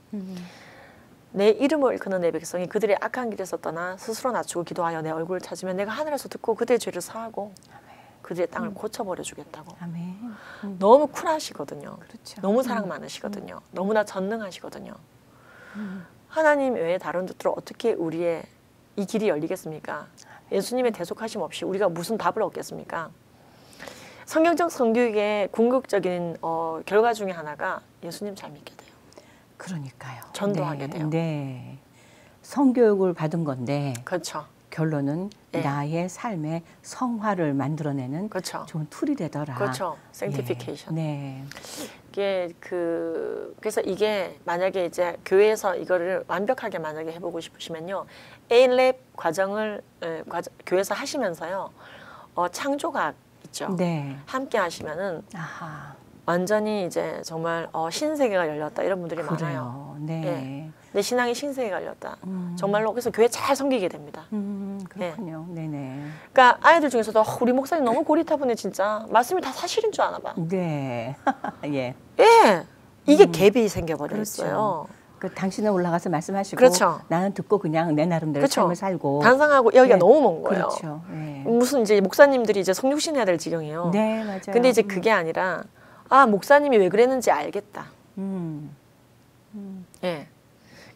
내 이름을 일컫는 내 백성이 그들의 악한 길에서 떠나 스스로 낮추고 기도하여 내 얼굴을 찾으면 내가 하늘에서 듣고 그들의 죄를 사하고 그들의 땅을 고쳐버려 주겠다고. 아멘. 너무 쿨하시거든요. 그렇죠. 너무 사랑 많으시거든요. 너무나 전능하시거든요. 하나님 외에 다른 뜻으로 어떻게 우리의 이 길이 열리겠습니까? 예수님의 대속하심 없이 우리가 무슨 답을 얻겠습니까? 성경적 성교육의 궁극적인 결과 중에 하나가 예수님 잘 믿게 돼요. 그러니까요. 전도하게 돼요. 네. 성교육을 받은 건데 그렇죠. 결론은 나의 삶의 성화를 만들어내는 그렇죠. 좋은 툴이 되더라. 그렇죠. sanctification. 네. 이게 그래서 이게 만약에 이제 교회에서 이거를 완벽하게 만약에 해보고 싶으시면요, A-Lab 과정을 교회에서 하시면서요, 창조학 있죠. 네. 함께 하시면은 아하. 완전히 이제 정말 신세계가 열렸다 이런 분들이 많아요. 그래요. 네. 내 신앙이 신세계가 열렸다. 정말로 그래서 교회 잘 섬기게 됩니다. 그렇군요. 네네. 그러니까 아이들 중에서도 우리 목사님 너무 고리타분해 진짜. 말씀이 다 사실인 줄 아나 봐. 네. 예. 예. 이게 갭이 생겨버려 있어요. 그 당신은 올라가서 말씀하시고 그렇죠. 나는 듣고 그냥 내 나름대로 그렇죠. 삶을 살고 단상하고 여기가 네. 너무 먼 거예요. 그렇죠. 네. 무슨 이제 목사님들이 이제 성육신 해야 될 지경이에요. 네, 맞아요. 근데 이제 그게 아니라 목사님이 왜 그랬는지 알겠다. 예.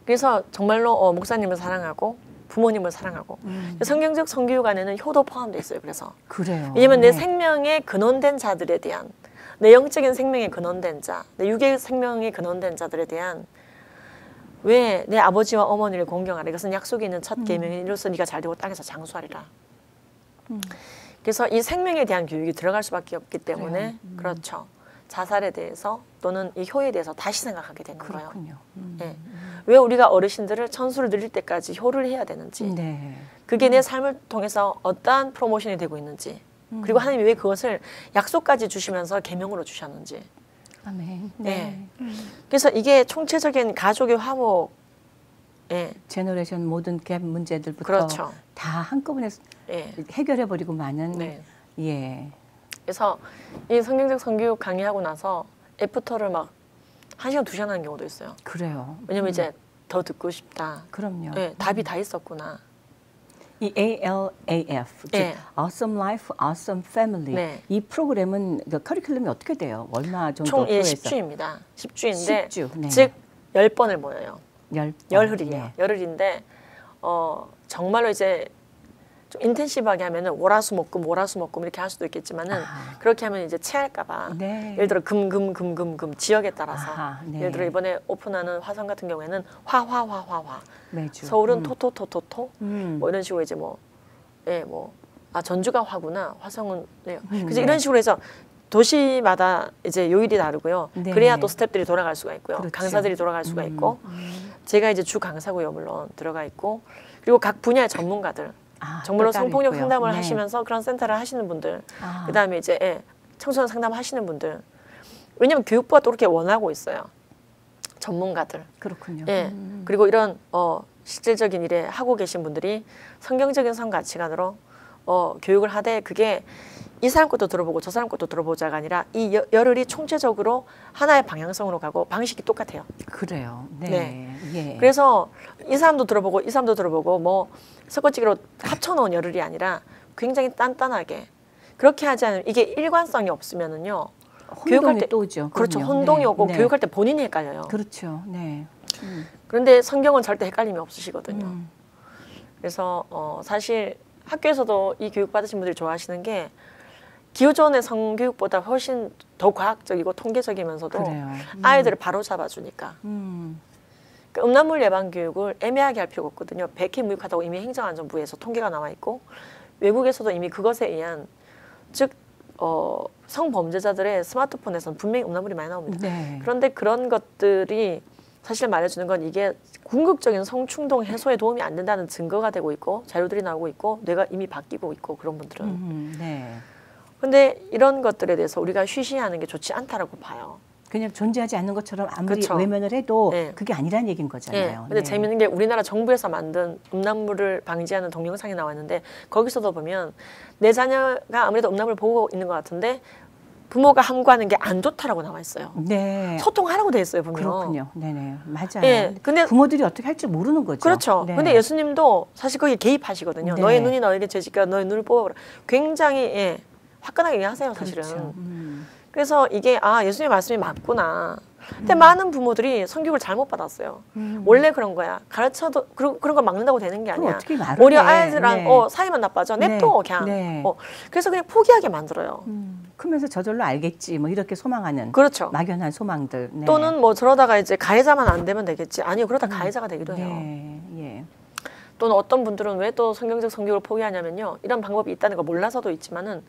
그래서 정말로 목사님을 사랑하고 부모님을 사랑하고 성경적 성교육 안에는 효도 포함되어 있어요. 그래서 그래요. 왜냐면 내 생명에 근원된 자들에 대한 내 영적인 생명에 근원된 자, 내 육의 생명에 근원된 자들에 대한 왜 내 아버지와 어머니를 공경하라. 이것은 약속이 있는 첫 계명이 이로써 네가 잘되고 땅에서 장수하리라. 그래서 이 생명에 대한 교육이 들어갈 수밖에 없기 때문에 그렇죠. 자살에 대해서 또는 이 효에 대해서 다시 생각하게 되는 거예요. 네. 왜 우리가 어르신들을 천수를 늘릴 때까지 효를 해야 되는지 네. 그게 내 삶을 통해서 어떠한 프로모션이 되고 있는지 그리고 하나님이 왜 그것을 약속까지 주시면서 계명으로 주셨는지. 아멘. 네. 그래서 이게 총체적인 가족의 화목, 제너레이션 모든 갭 문제들부터 그렇죠. 다 한꺼번에 해결해버리고 마는. 네. 예. 그래서 이 성경적 성교육 강의하고 나서 애프터를 막 1시간, 2시간 하는 경우도 있어요. 그래요. 왜냐면 이제 더 듣고 싶다. 그럼요. 네, 답이 다 있었구나. 이 ALAF, 즉 Awesome Life, Awesome Family. 네. 이 프로그램은 그 커리큘럼이 어떻게 돼요? 얼마 정도 총 프로에서? 10주입니다. 10주인데 10주, 네. 즉 10번을 모여요. 열흘이에요. 네. 열흘인데 정말로 이제 좀 인텐시브하게 하면은 월화수목금 이렇게 할 수도 있겠지만은 그렇게 하면 이제 체할까봐 네. 예를 들어 금 지역에 따라서 네. 예를 들어 이번에 오픈하는 화성 같은 경우에는 화 매주. 서울은 토토 뭐 이런 식으로 이제 전주가 화구나 화성은 그래서 이런 식으로 해서 도시마다 이제 요일이 다르고요. 네. 그래야 또 스태프들이 돌아갈 수가 있고요. 그렇죠. 강사들이 돌아갈 수가 있고 제가 이제 주 강사고요. 물론 들어가 있고 그리고 각 분야의 전문가들 정말로 성폭력 있고요. 상담을 네. 하시면서 그런 센터를 하시는 분들 그다음에 이제 청소년 상담하시는 분들 왜냐하면 교육부가 또 그렇게 원하고 있어요. 전문가들. 그렇군요. 그리고 이런 실질적인 일에 하고 계신 분들이 성경적인 성 가치관으로 교육을 하되 그게 이 사람 것도 들어보고 저 사람 것도 들어보자가 아니라 이 열흘이 총체적으로 하나의 방향성으로 가고 방식이 똑같아요. 그래요. 네. 네. 예. 그래서 이 사람도 들어보고 이 사람도 들어보고 뭐 섞어찌기로 합쳐놓은 열흘이 아니라 굉장히 단단하게 그렇게 하지 않으면 이게 일관성이 없으면은요. 교육할 때 또 오죠. 그렇죠. 그럼요. 혼동이 네. 오고 네. 교육할 때 본인이 헷갈려요. 그렇죠. 네. 그런데 성경은 절대 헷갈림이 없으시거든요. 그래서 사실 학교에서도 이 교육 받으신 분들이 좋아하시는 게 기호전의 성교육보다 훨씬 더 과학적이고 통계적이면서도 그래요. 아이들을 바로 잡아주니까. 그 음란물 예방 교육을 애매하게 할 필요가 없거든요. 백희무익하다고 이미 행정안전부에서 통계가 나와 있고 외국에서도 이미 그것에 의한 즉 성범죄자들의 스마트폰에서는 분명히 음란물이 많이 나옵니다. 네. 그런데 그런 것들이 사실 말해주는 건 이게 궁극적인 성충동 해소에 도움이 안 된다는 증거가 되고 있고 자료들이 나오고 있고 뇌가 이미 바뀌고 있고 그런 분들은. 네. 근데 이런 것들에 대해서 우리가 쉬쉬하는 게 좋지 않다라고 봐요. 그냥 존재하지 않는 것처럼 아무리 그쵸. 외면을 해도 네. 그게 아니라는 얘기인 네. 거잖아요. 근데 네. 재밌는 게 우리나라 정부에서 만든 음란물을 방지하는 동영상이 나왔는데 거기서도 보면 내 자녀가 아무래도 음란물을 보고 있는 것 같은데 부모가 함구하는 게 안 좋다라고 나와 있어요. 네. 소통하라고 돼 있어요, 분명. 그렇군요. 네네. 맞아요. 예, 근데 부모들이 어떻게 할 줄 모르는 거죠. 그렇죠. 네. 근데 예수님도 사실 거기에 개입하시거든요. 네. 너의 눈이 너에게 죄짓게 너의 눈을 뽑아보라. 굉장히 화끈하게 얘기하세요, 사실은. 그렇죠. 그래서 이게 예수님의 말씀이 맞구나. 근데 많은 부모들이 성교육을 잘못 받았어요. 원래 그런 거야. 가르쳐도 그런 걸 막는다고 되는 게 아니야. 어떻게 말을 오히려 해. 아이들랑 네. 사이만 나빠져. 네. 냅둬 그냥. 네. 그래서 그냥 포기하게 만들어요. 크면서 저절로 알겠지. 뭐 이렇게 소망하는 그렇죠. 막연한 소망들. 네. 또는 뭐 저러다가 이제 가해자만 안 되면 되겠지. 아니요, 그러다 가해자가 되기도 해요. 네. 예. 또는 어떤 분들은 왜 또 성경적 성교육을 포기하냐면요. 이런 방법이 있다는 걸 몰라서도 있지만은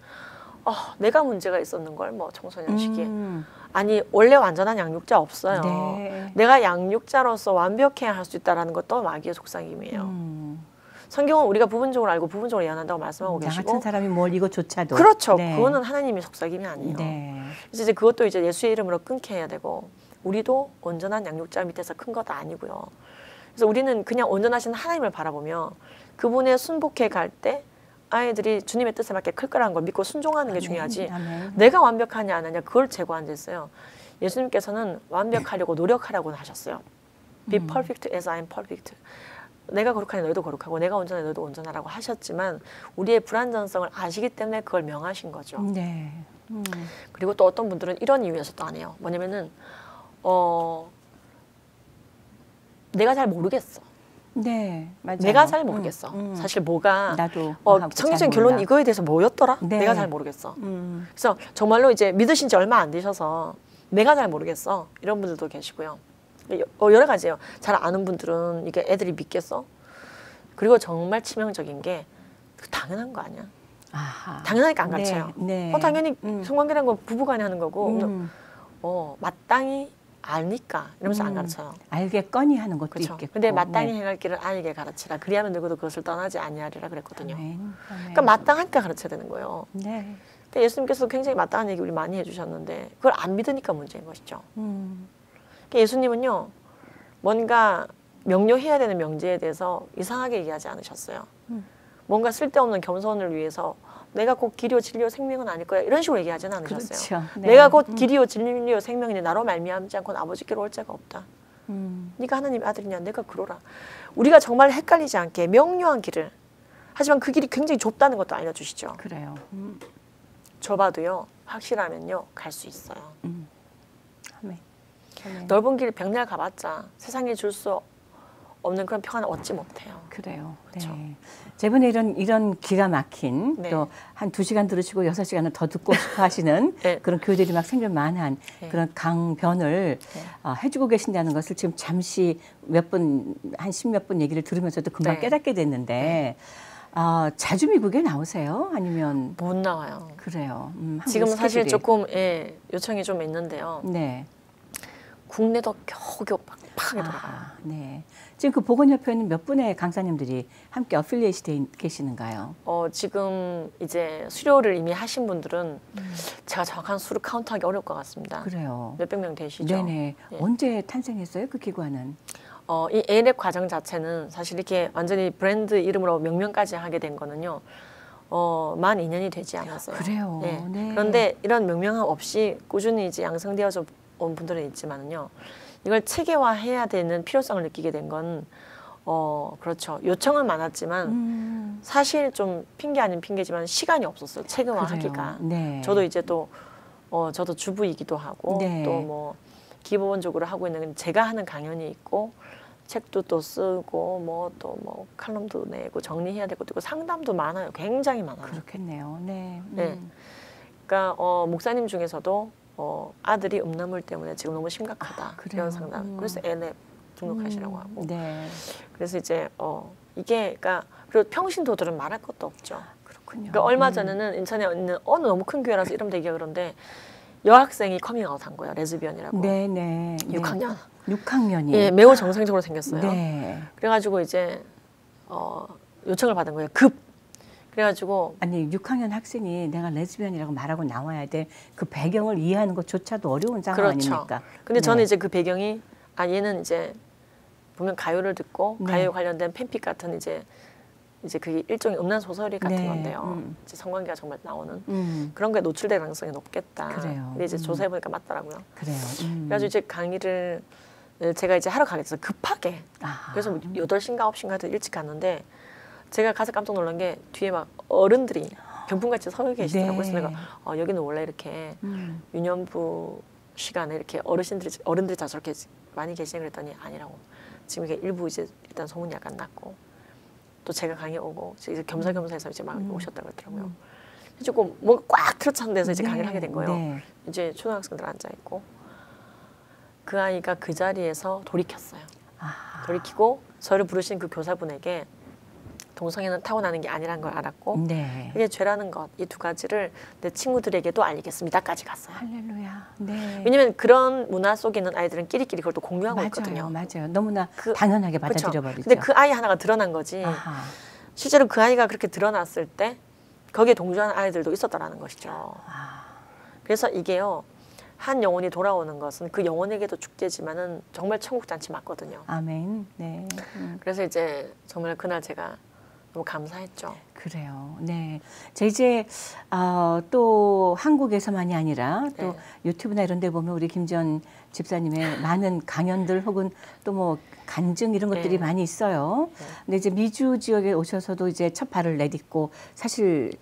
내가 문제가 있었는 걸 뭐 청소년 시기에. 아니 원래 완전한 양육자 없어요. 네. 내가 양육자로서 완벽해야 할 수 있다는 것도 마귀의 속삭임이에요. 성경은 우리가 부분적으로 알고 부분적으로 예언한다고 말씀하고 나 계시고 같은 사람이 뭘 이것조차도. 그렇죠. 네. 그거는 하나님의 속삭임이 아니에요. 네. 그래서 이제 그것도 이제 예수의 이름으로 끊게 해야 되고 우리도 온전한 양육자 밑에서 큰 것 아니고요. 그래서 우리는 그냥 온전하신 하나님을 바라보며 그분의 순복해 갈 때 아이들이 주님의 뜻에 맞게 클 거라는 걸 믿고 순종하는 게 중요하지. 아멘. 내가 완벽하냐 안 하냐 그걸 재고 앉아있어요. 예수님께서는 완벽하려고 노력하라고 하셨어요. Be perfect as I am perfect. 내가 거룩하니 너희도 거룩하고 내가 온전하니 너희도 온전하라고 하셨지만 우리의 불완전성을 아시기 때문에 그걸 명하신 거죠. 네. 그리고 또 어떤 분들은 이런 이유에서 또 안 해요. 뭐냐면은 내가 잘 모르겠어. 네, 맞아요. 내가 잘 모르겠어. 사실 뭐가 나도 청기적인 결론 이거에 대해서 뭐였더라? 네. 내가 잘 모르겠어. 그래서 정말로 이제 믿으신 지 얼마 안 되셔서 내가 잘 모르겠어. 이런 분들도 계시고요. 여러 가지예요. 잘 아는 분들은 이게 애들이 믿겠어? 그리고 정말 치명적인 게 당연한 거 아니야? 아하. 당연하니까 안 가르쳐요. 네. 당연히 성관계라는 건 부부간에 하는 거고 마땅히 아니까 이러면서 안 가르쳐요. 알겠거니 하는 것도 그렇죠. 있겠고. 근데 마땅히 네. 행할 길을 알게 가르치라. 그리하면 누구도 그것을 떠나지 아니하리라 그랬거든요. 아멘. 그러니까 마땅하니까 가르쳐야 되는 거예요. 네. 근데 예수님께서 굉장히 마땅한 얘기 우리 많이 해주셨는데 그걸 안 믿으니까 문제인 것이죠. 그러니까 예수님은요. 뭔가 명료해야 되는 명제에 대해서 이상하게 얘기하지 않으셨어요. 뭔가 쓸데없는 겸손을 위해서 내가 곧 길이요 진리요 생명은 아닐 거야 이런 식으로 얘기하지는 않으셨어요. 그렇죠. 네. 내가 곧 길이요 진리요 생명이니 나로 말미암지 않고는 아버지께로 올 자가 없다. 네가 하나님의 아들이냐 내가 그러라. 우리가 정말 헷갈리지 않게 명료한 길을 하지만 그 길이 굉장히 좁다는 것도 알려주시죠. 그래요. 좁아도요 확실하면요 갈 수 있어요. 아멘. 아멘. 넓은 길 백날 가봤자 세상에 줄 수 없는 그런 평안을 얻지 못해요. 그래요. 그렇죠. 네. 저번에 이런 기가 막힌 네. 또 한 2시간 들으시고 6시간을 더 듣고 싶어 하시는 네. 그런 교들이 막 생길 만한 네. 그런 강변을 해주고 계신다는 것을 지금 잠시 한 10몇 분 얘기를 들으면서도 금방 네. 깨닫게 됐는데 자주 미국에 나오세요? 아니면 못 나와요. 그래요. 지금은 사실 스케줄이. 조금 요청이 좀 있는데요. 네. 국내도 겨우겨우 팍하게 들어가요. 네. 지금 그 보건협회는 몇 분의 강사님들이 함께 어필리에이트 돼 계시는가요? 지금 이제 수료를 이미 하신 분들은 제가 정확한 수를 카운트하기 어려울 것 같습니다. 그래요. 몇백 명 되시죠? 네네. 네. 언제 탄생했어요? 그 기관은? 이 ALF 과정 자체는 사실 이렇게 완전히 브랜드 이름으로 명명까지 하게 된 거는요. 만 2년이 되지 않았어요. 그래요. 네. 네. 그런데 이런 명명함 없이 꾸준히 이제 양성되어져 온 분들은 있지만은요. 이걸 체계화해야 되는 필요성을 느끼게 된 건 그렇죠. 요청은 많았지만 사실 좀 핑계 아닌 핑계지만 시간이 없었어요. 체계화하기가. 네. 저도 이제 또 저도 주부이기도 하고 네. 또 뭐 기본적으로 하고 있는 제가 하는 강연이 있고 책도 또 쓰고 뭐 또 뭐 칼럼도 내고 정리해야 되고 또 상담도 많아요. 굉장히 많아요. 그렇겠네요. 네. 네. 그러니까 목사님 중에서도 아들이 음란물 때문에 지금 너무 심각하다 이런 상담. 그래서 ALF 등록하시라고 하고. 네. 그래서 이제 이게 그러니까 그리고 평신도들은 말할 것도 없죠. 그렇군요. 그러니까 얼마 전에는 인천에 있는 어느 너무 큰 교회라서 이름 되기가 그런데 여학생이 커밍아웃 한 거예요. 레즈비언이라고. 네. 6학년. 6학년이. 예, 매우 정상적으로 생겼어요. 네. 그래가지고 이제 요청을 받은 거예요. 급. 그래가지고 아니 6학년 학생이 내가 레즈비언이라고 말하고 나와야 돼. 그 배경을 이해하는 것조차도 어려운 상황 그렇죠. 아닙니까? 근데 네. 저는 이제 그 배경이 얘는 이제 보면 가요를 듣고 네. 가요 관련된 팬픽 같은 이제 그게 일종의 음란 소설이 같은 네. 건데요. 이제 성관계가 정말 나오는 그런 거에 노출될 가능성이 높겠다. 그래요. 근데 이제 조사해 보니까 맞더라고요. 그래요. 그래가지고 이제 강의를 제가 이제 하러 가게 됐어요. 급하게. 그래서 8시인가 9시인가 하여튼 일찍 갔는데 제가 가서 깜짝 놀란 게 뒤에 막 어른들이 병풍같이 서 계시더라고요. 그래서 내가 여기는 원래 이렇게 유년부 시간에 이렇게 어른들이 다 저렇게 많이 계시네 그랬더니 아니라고. 지금 이게 일부 이제 일단 소문이 약간 났고 또 제가 강의 오고 이제 겸사겸사해서 이제 막 오셨다고 그러더라고요. 그래서 뭔가 꽉 틀어찬 데서 이제 강의를 하게 된 거예요. 네. 이제 초등학생들 앉아 있고 그 아이가 그 자리에서 돌이켰어요. 돌이키고 저를 부르신 그 교사분에게 동성애는 타고나는 게 아니라는 걸 알았고 네. 이게 죄라는 것 이 두 가지를 내 친구들에게도 알리겠습니다까지 갔어요. 할렐루야. 네. 왜냐하면 그런 문화 속에 있는 아이들은 끼리끼리 그걸 또 공유하고 있거든요. 맞아요. 너무나 당연하게 받아들여 버리죠. 근데 그 아이 하나가 드러난 거지. 실제로 그 아이가 그렇게 드러났을 때 거기에 동조하는 아이들도 있었다라는 것이죠. 그래서 이게요. 한 영혼이 돌아오는 것은 그 영혼에게도 축제지만은 정말 천국 잔치 맞거든요. 아멘. 네. 그래서 이제 정말 그날 제가 너무 감사했죠. 그래요. 네. 저 이제 또 한국에서만이 아니라 또 유튜브나 이런 데 보면 우리 김지연 집사님의 많은 강연들 혹은 또 뭐 간증 이런 것들이 많이 있어요. 근데 이제 미주 지역에 오셔서도 이제 첫 발을 내딛고 사실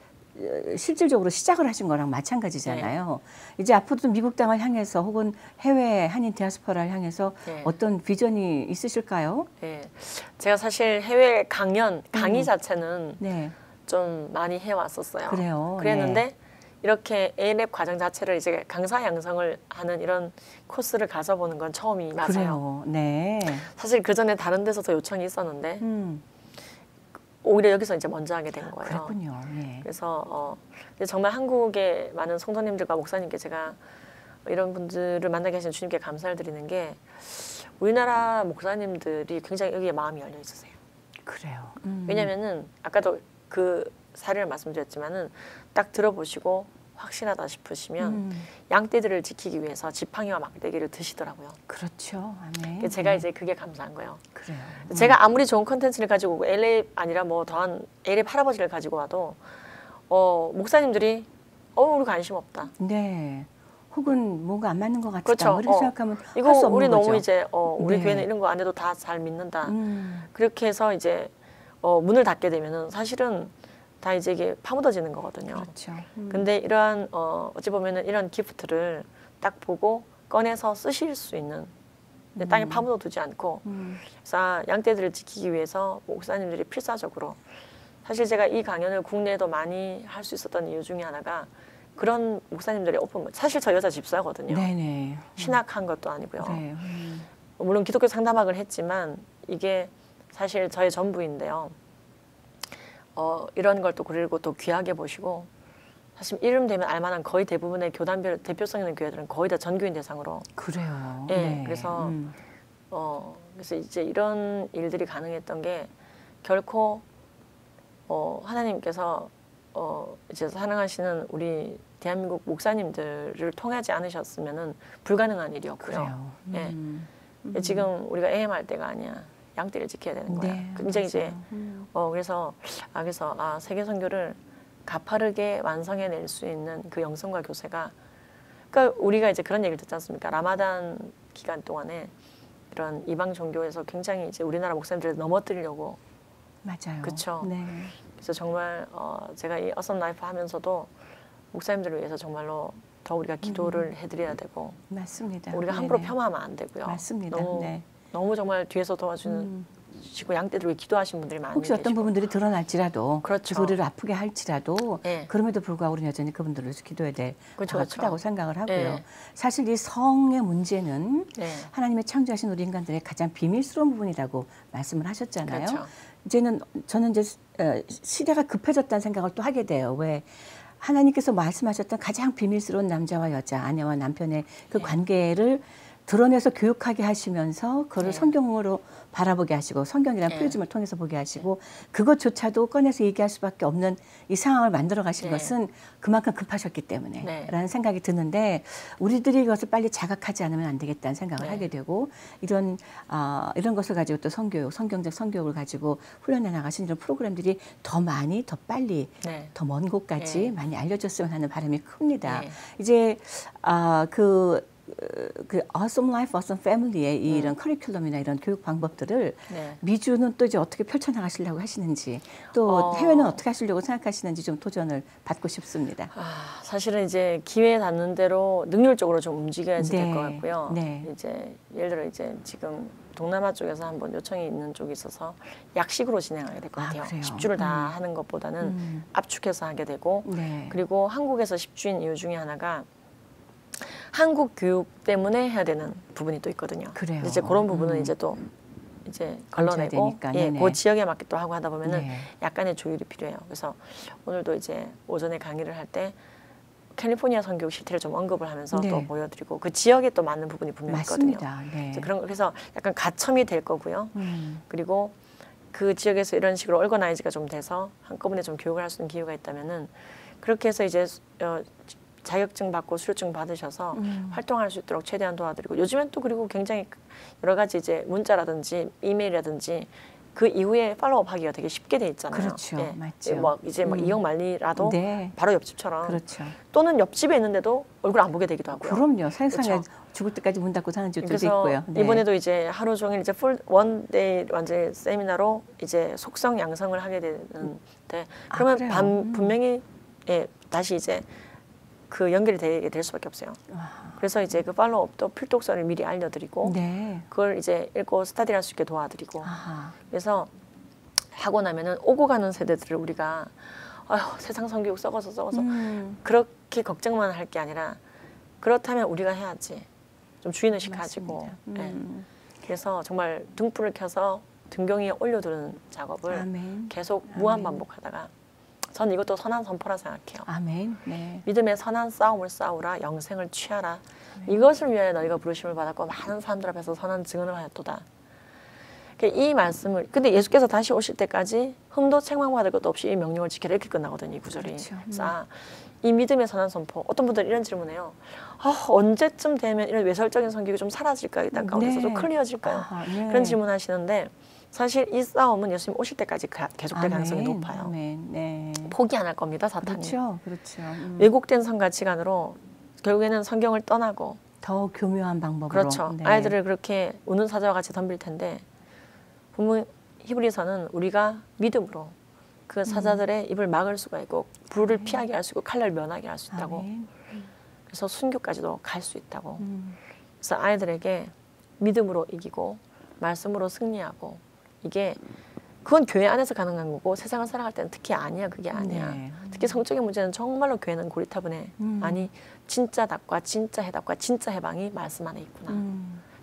실질적으로 시작을 하신 거랑 마찬가지잖아요. 이제 앞으로도 미국 땅을 향해서 혹은 해외 한인 디아스포라를 향해서 어떤 비전이 있으실까요? 네, 제가 사실 해외 강의 자체는 네. 좀 많이 해왔었어요. 그래요. 그랬는데 네. 이렇게 A랩 과정 자체를 이제 강사 양성을 하는 이런 코스를 가져보는 건 처음이 맞아요. 그래요. 네. 사실 그 전에 다른 데서도 요청이 있었는데 오히려 여기서 이제 먼저 하게 된 거예요. 그렇군요. 네. 그래서 근데 정말 한국의 많은 성도님들과 목사님께 제가 이런 분들을 만나게 하신 주님께 감사를 드리는 게 우리나라 목사님들이 굉장히 여기에 마음이 열려 있으세요. 그래요. 왜냐면은 아까도 그 사례를 말씀드렸지만은 딱 들어보시고 확실하다 싶으시면 양떼들을 지키기 위해서 지팡이와 막대기를 드시더라고요. 그렇죠. 아멘. 제가 이제 그게 감사한 거예요. 그래요. 제가 아무리 좋은 컨텐츠를 가지고 오고 LA 아니라 뭐 더한 LA 할아버지를 가지고 와도 목사님들이 우리 관심 없다. 네. 혹은 뭔가 안 맞는 것 같다. 그렇죠. 이렇게 생각하면 이거 할 수 없는 우리 거죠. 너무 이제 우리 네. 교회는 이런 거 안 해도 다 잘 믿는다. 그렇게 해서 이제 문을 닫게 되면은 사실은 다 이제 이게 파묻어지는 거거든요. 그렇죠. 근데 이러한 어찌 보면은 이런 기프트를 딱 보고 꺼내서 쓰실 수 있는 땅에 파묻어 두지 않고 그래서 양떼들을 지키기 위해서 목사님들이 필사적으로 사실 제가 이 강연을 국내에도 많이 할 수 있었던 이유 중에 하나가 그런 목사님들이 사실 저 여자 집사거든요. 네네. 신학한 것도 아니고요. 네. 물론 기독교 상담학을 했지만 이게 사실 저의 전부인데요. 이런 걸 또 그리고 또 귀하게 보시고 사실 이름 되면 알만한 거의 대부분의 교단별 대표성 있는 교회들은 거의 다 전교인 대상으로 그래요. 네, 네. 그래서 그래서 이제 이런 일들이 가능했던 게 결코 하나님께서 이제 사랑하시는 우리 대한민국 목사님들을 통하지 않으셨으면은 불가능한 일이었고요. 그래요. 네. 지금 우리가 AM할 때가 아니야. 양떼를 지켜야 되는 거야. 네, 굉장히 이제 그래서 세계 선교를 가파르게 완성해낼 수 있는 그 영성과 교세가 그러니까 우리가 이제 그런 얘기를 듣지 않습니까? 라마단 기간 동안에 이런 이방 종교에서 굉장히 이제 우리나라 목사님들을 넘어뜨리려고 맞아요. 그렇죠. 네. 그래서 정말 제가 이 어썸 라이프 하면서도 목사님들을 위해서 정말로 더 우리가 기도를 해드려야 되고 맞습니다. 우리가 네네. 함부로 폄하하면 안 되고요. 맞습니다. 너무, 네. 너무 정말 뒤에서 도와주시고 양떼들 위해 기도하신 분들이 많이 혹시 어떤 계시고. 부분들이 드러날지라도 그렇죠. 그 소리를 아프게 할지라도 네. 그럼에도 불구하고 우리는 여전히 그분들을 위해서 기도해야 될 그렇죠, 바가 그렇죠. 크다고 생각을 하고요. 네. 사실 이 성의 문제는 네. 하나님의 창조하신 우리 인간들의 가장 비밀스러운 부분이라고 말씀을 하셨잖아요. 그렇죠. 저는 이제 시대가 급해졌다는 생각을 또 하게 돼요. 왜 하나님께서 말씀하셨던 가장 비밀스러운 남자와 여자, 아내와 남편의 그 관계를 드러내서 교육하게 하시면서 그걸 성경으로 바라보게 하시고 성경이란 프리즘을 통해서 보게 하시고 그것조차도 꺼내서 얘기할 수밖에 없는 이 상황을 만들어 가신 것은 그만큼 급하셨기 때문에 라는 생각이 드는데 우리들이 이것을 빨리 자각하지 않으면 안 되겠다는 생각을 하게 되고 이런 것을 가지고 또 성교육, 성경적 성교육을 가지고 훈련해 나가신 이런 프로그램들이 더 많이, 더 빨리, 더 먼 곳까지 많이 알려졌으면 하는 바람이 큽니다. 이제 그 Awesome Life, Awesome Family의 이런 커리큘럼이나 이런 교육 방법들을 미주는 또 이제 어떻게 펼쳐나가시려고 하시는지 또 해외는 어떻게 하시려고 생각하시는지 좀 도전을 받고 싶습니다. 사실은 이제 기회에 닿는 대로 능률적으로 좀 움직여야지 될 것 같고요. 네. 이제 예를 들어 이제 지금 동남아 쪽에서 한번 요청이 있는 쪽이 있어서 약식으로 진행하게 될 것 같아요. 그래요? 10주를 다 하는 것보다는 압축해서 하게 되고 그리고 한국에서 10주인 이유 중에 하나가 한국 교육 때문에 해야 되는 부분이 또 있거든요. 그래요. 이제 그런 부분은 이제 또 이제 걸러내고 그 지역에 맞게 또 하고 하다 보면은 약간의 조율이 필요해요. 그래서 오늘도 이제 오전에 강의를 할 때 캘리포니아 선교육 실태를 좀 언급을 하면서 또 보여드리고 그 지역에 또 맞는 부분이 분명히 있거든요. 그런 그래서 약간 가첨이 될 거고요. 그리고 그 지역에서 이런 식으로 얼거나이즈가 좀 돼서 한꺼번에 좀 교육을 할 수 있는 기회가 있다면은 그렇게 해서 이제 자격증 받고 수료증 받으셔서 활동할 수 있도록 최대한 도와드리고 요즘엔 또 그리고 굉장히 여러 가지 이제 문자라든지 이메일이라든지 그 이후에 팔로우업 하기가 되게 쉽게 돼 있잖아요. 그렇죠. 맞죠. 막 이제 막 2억 말리라도 바로 옆집처럼 또는 옆집에 있는데도 얼굴 안 보게 되기도 하고요. 그럼요. 세상에 죽을 때까지 문 닫고 사는 집들도 있고요. 이번에도 이제 하루 종일 이제 풀 원데이 완전 세미나로 이제 속성 양성을 하게 되는데 그러면 분명히 다시 이제 그 연결이 되게 될 수밖에 없어요. 그래서 이제 그 팔로우업도 필독서를 미리 알려드리고 네. 그걸 이제 읽고 스타디할 수 있게 도와드리고 아하. 그래서 하고 나면은 오고 가는 세대들을 우리가 아휴 세상 성교육 썩어서 그렇게 걱정만 할 게 아니라 그렇다면 우리가 해야지 좀 주인의식 가지고 그래서 정말 등불을 켜서 등경위에 올려두는 작업을 아멘. 계속 무한 반복하다가 저는 이것도 선한 선포라 생각해요. 아멘. 네. 믿음의 선한 싸움을 싸우라 영생을 취하라 이것을 위하여 너희가 부르심을 받았고 많은 사람들 앞에서 선한 증언을 하였도다. 이 말씀을 근데 예수께서 다시 오실 때까지 흠도 책망받을 것도 없이 이 명령을 지켜라 이렇게 끝나거든요. 이 구절이. 그렇죠. 자, 이 믿음의 선한 선포 어떤 분들은 이런 질문해요. 언제쯤 되면 이런 외설적인 성격이 좀 사라질까요? 이 땅 가운데서 좀 클리어질까요? 네. 그런 질문하시는데 사실 이 싸움은 예수님 오실 때까지 계속될 가능성이 높아요. 아멘. 네. 포기 안 할 겁니다. 사탄이. 그렇죠. 그렇죠. 왜곡된 성가치관으로 결국에는 성경을 떠나고 더 교묘한 방법으로. 그렇죠. 네. 아이들을 그렇게 우는 사자와 같이 덤빌 텐데 분명 히브리서는 우리가 믿음으로 그 사자들의 입을 막을 수가 있고 불을 피하게 할 수 있고 칼날 면하게 할 수 있다고. 아멘. 그래서 순교까지도 갈 수 있다고. 그래서 아이들에게 믿음으로 이기고 말씀으로 승리하고 이게 그건 교회 안에서 가능한 거고 세상을 살아갈 때는 특히 아니야. 그게 아니야. 네. 특히 성적인 문제는 정말로 교회는 고리타분해. 아니 진짜 답과 진짜 해답과 진짜 해방이 말씀 안에 있구나.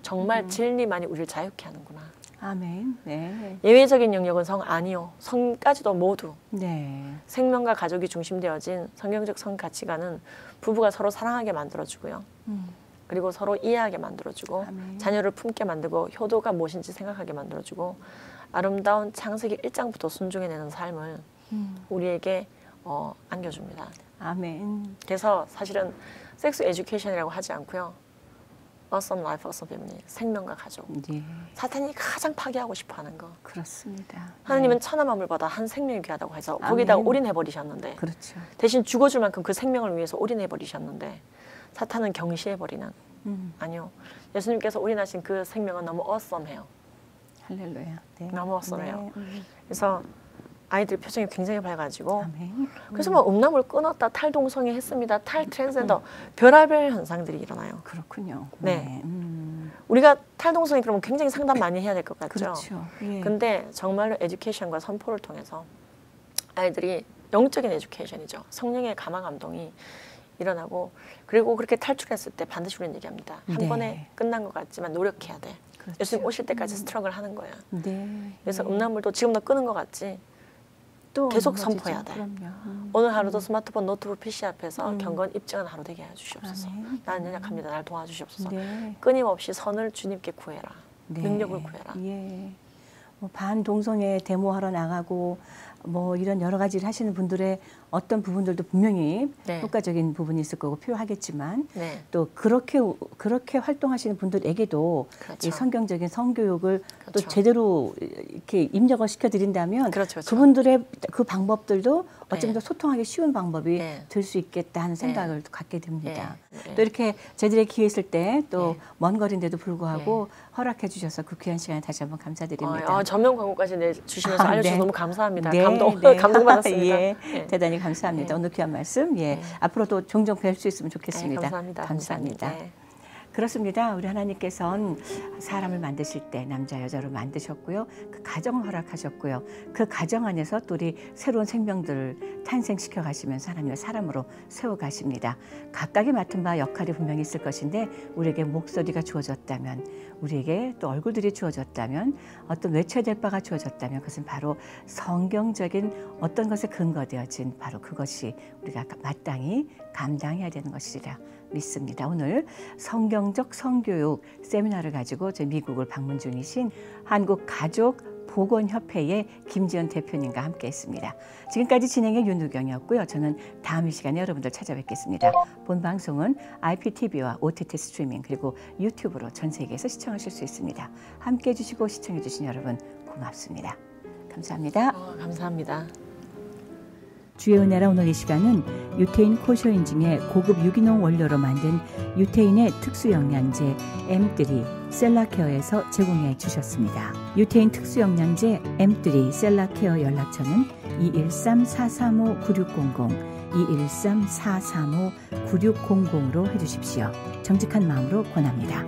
정말 진리만이 우리를 자유케 하는구나. 아멘. 네. 예외적인 영역은 성 아니요. 성까지도 모두. 네. 생명과 가족이 중심되어진 성경적 성 가치관은 부부가 서로 사랑하게 만들어주고요. 그리고 서로 이해하게 만들어주고 아멘. 자녀를 품게 만들고 효도가 무엇인지 생각하게 만들어주고 아름다운 창세기 1장부터 순종해내는 삶을 우리에게 안겨줍니다. 아멘. 그래서 사실은 섹스 에듀케이션이라고 하지 않고요. Awesome Life, Awesome Family, 생명과 가족. 예. 사탄이 가장 파괴하고 싶어하는 거. 그렇습니다. 하나님은 네. 천하 만물보다 한 생명이 귀하다고 해서 아멘. 거기다가 올인해버리셨는데 그렇죠. 대신 죽어줄 만큼 그 생명을 위해서 올인해버리셨는데 사탄은 경시해버리는 아니요. 예수님께서 올인하신 그 생명은 너무 awesome해요. 할렐루야. 네. 너무 awesome해요. 네. 그래서 아이들 표정이 굉장히 밝아지고 아멘. 그래서 뭐 음란물 끊었다, 탈동성애 했습니다, 탈 트랜스젠더 별의별 현상들이 일어나요. 그렇군요. 네. 우리가 탈동성애 그러면 굉장히 상담 많이 해야 될 것 같죠. 그렇죠. 예. 근데 정말로 에듀케이션과 선포를 통해서 아이들이 영적인 에듀케이션이죠. 성령의 감화 감동이 일어나고 그리고 그렇게 탈출했을 때 반드시 우리는 얘기합니다. 한 네. 번에 끝난 것 같지만 노력해야 돼. 그렇죠. 예수님 오실 때까지 스트럭을 하는 거야. 네. 그래서 음란물도 지금 너 끊은 것 같지? 또 계속 넘어지죠. 선포해야 돼. 그럼요. 오늘 하루도 스마트폰, 노트북, PC 앞에서 경건 입증한 하루 되게 해주시옵소서. 아멘. 나는 연약합니다. 날 도와주시옵소서. 네. 끊임없이 선을 주님께 구해라. 네. 능력을 구해라. 예. 뭐 반동성애 데모하러 나가고 뭐 이런 여러 가지를 하시는 분들의 어떤 부분들도 분명히 네. 효과적인 부분이 있을 거고 필요하겠지만 네. 또 그렇게 활동하시는 분들에게도 그렇죠. 이 성경적인 성교육을 또 그렇죠. 제대로 이렇게 입력을 시켜드린다면 그렇죠, 그렇죠. 그분들의 그 방법들도 어쩌면 네. 더 소통하기 쉬운 방법이 네. 될 수 있겠다 하는 생각을 갖게 됩니다. 네. 또 이렇게 저희들의 기회 있을 때 또 네. 먼 거리인데도 불구하고 허락해 주셔서 그 귀한 시간에 다시 한번 감사드립니다. 전면 광고까지 내주시면서 알려주셔서 네. 너무 감사합니다. 네, 감동받았습니다. 예, 네. 대단히 감사합니다. 네. 오늘 귀한 말씀, 예, 네. 앞으로도 종종 뵐 수 있으면 좋겠습니다. 감사합니다. 감사합니다. 네. 그렇습니다. 우리 하나님께서는 사람을 만드실 때 남자 여자로 만드셨고요. 그 가정을 허락하셨고요. 그 가정 안에서 또 우리 새로운 생명들을 탄생시켜 가시면서 하나님의 사람으로 세워 가십니다. 각각이 맡은 바 역할이 분명히 있을 것인데 우리에게 목소리가 주어졌다면, 우리에게 또 얼굴들이 주어졌다면, 어떤 외쳐야 될 바가 주어졌다면 그것은 바로 성경적인 어떤 것에 근거되어진 바로 그것이 우리가 마땅히 감당해야 되는 것이라 믿습니다. 오늘 성경적 성교육 세미나를 가지고 저희 미국을 방문 중이신 한국가족보건협회의 김지연 대표님과 함께했습니다. 지금까지 진행의 윤우경이었고요. 저는 다음 이 시간에 여러분들 찾아뵙겠습니다. 본 방송은 IPTV와 OTT 스트리밍 그리고 유튜브로 전 세계에서 시청하실 수 있습니다. 함께해 주시고 시청해 주신 여러분 고맙습니다. 감사합니다. 감사합니다. 주의 은혜라 오늘 이 시간은 유태인 코쇼인증의 고급 유기농 원료로 만든 유태인의 특수영양제 M3 셀라케어에서 제공해 주셨습니다. 유태인 특수영양제 M3 셀라케어 연락처는 213-435-9600 213-435-9600로 해주십시오. 정직한 마음으로 권합니다.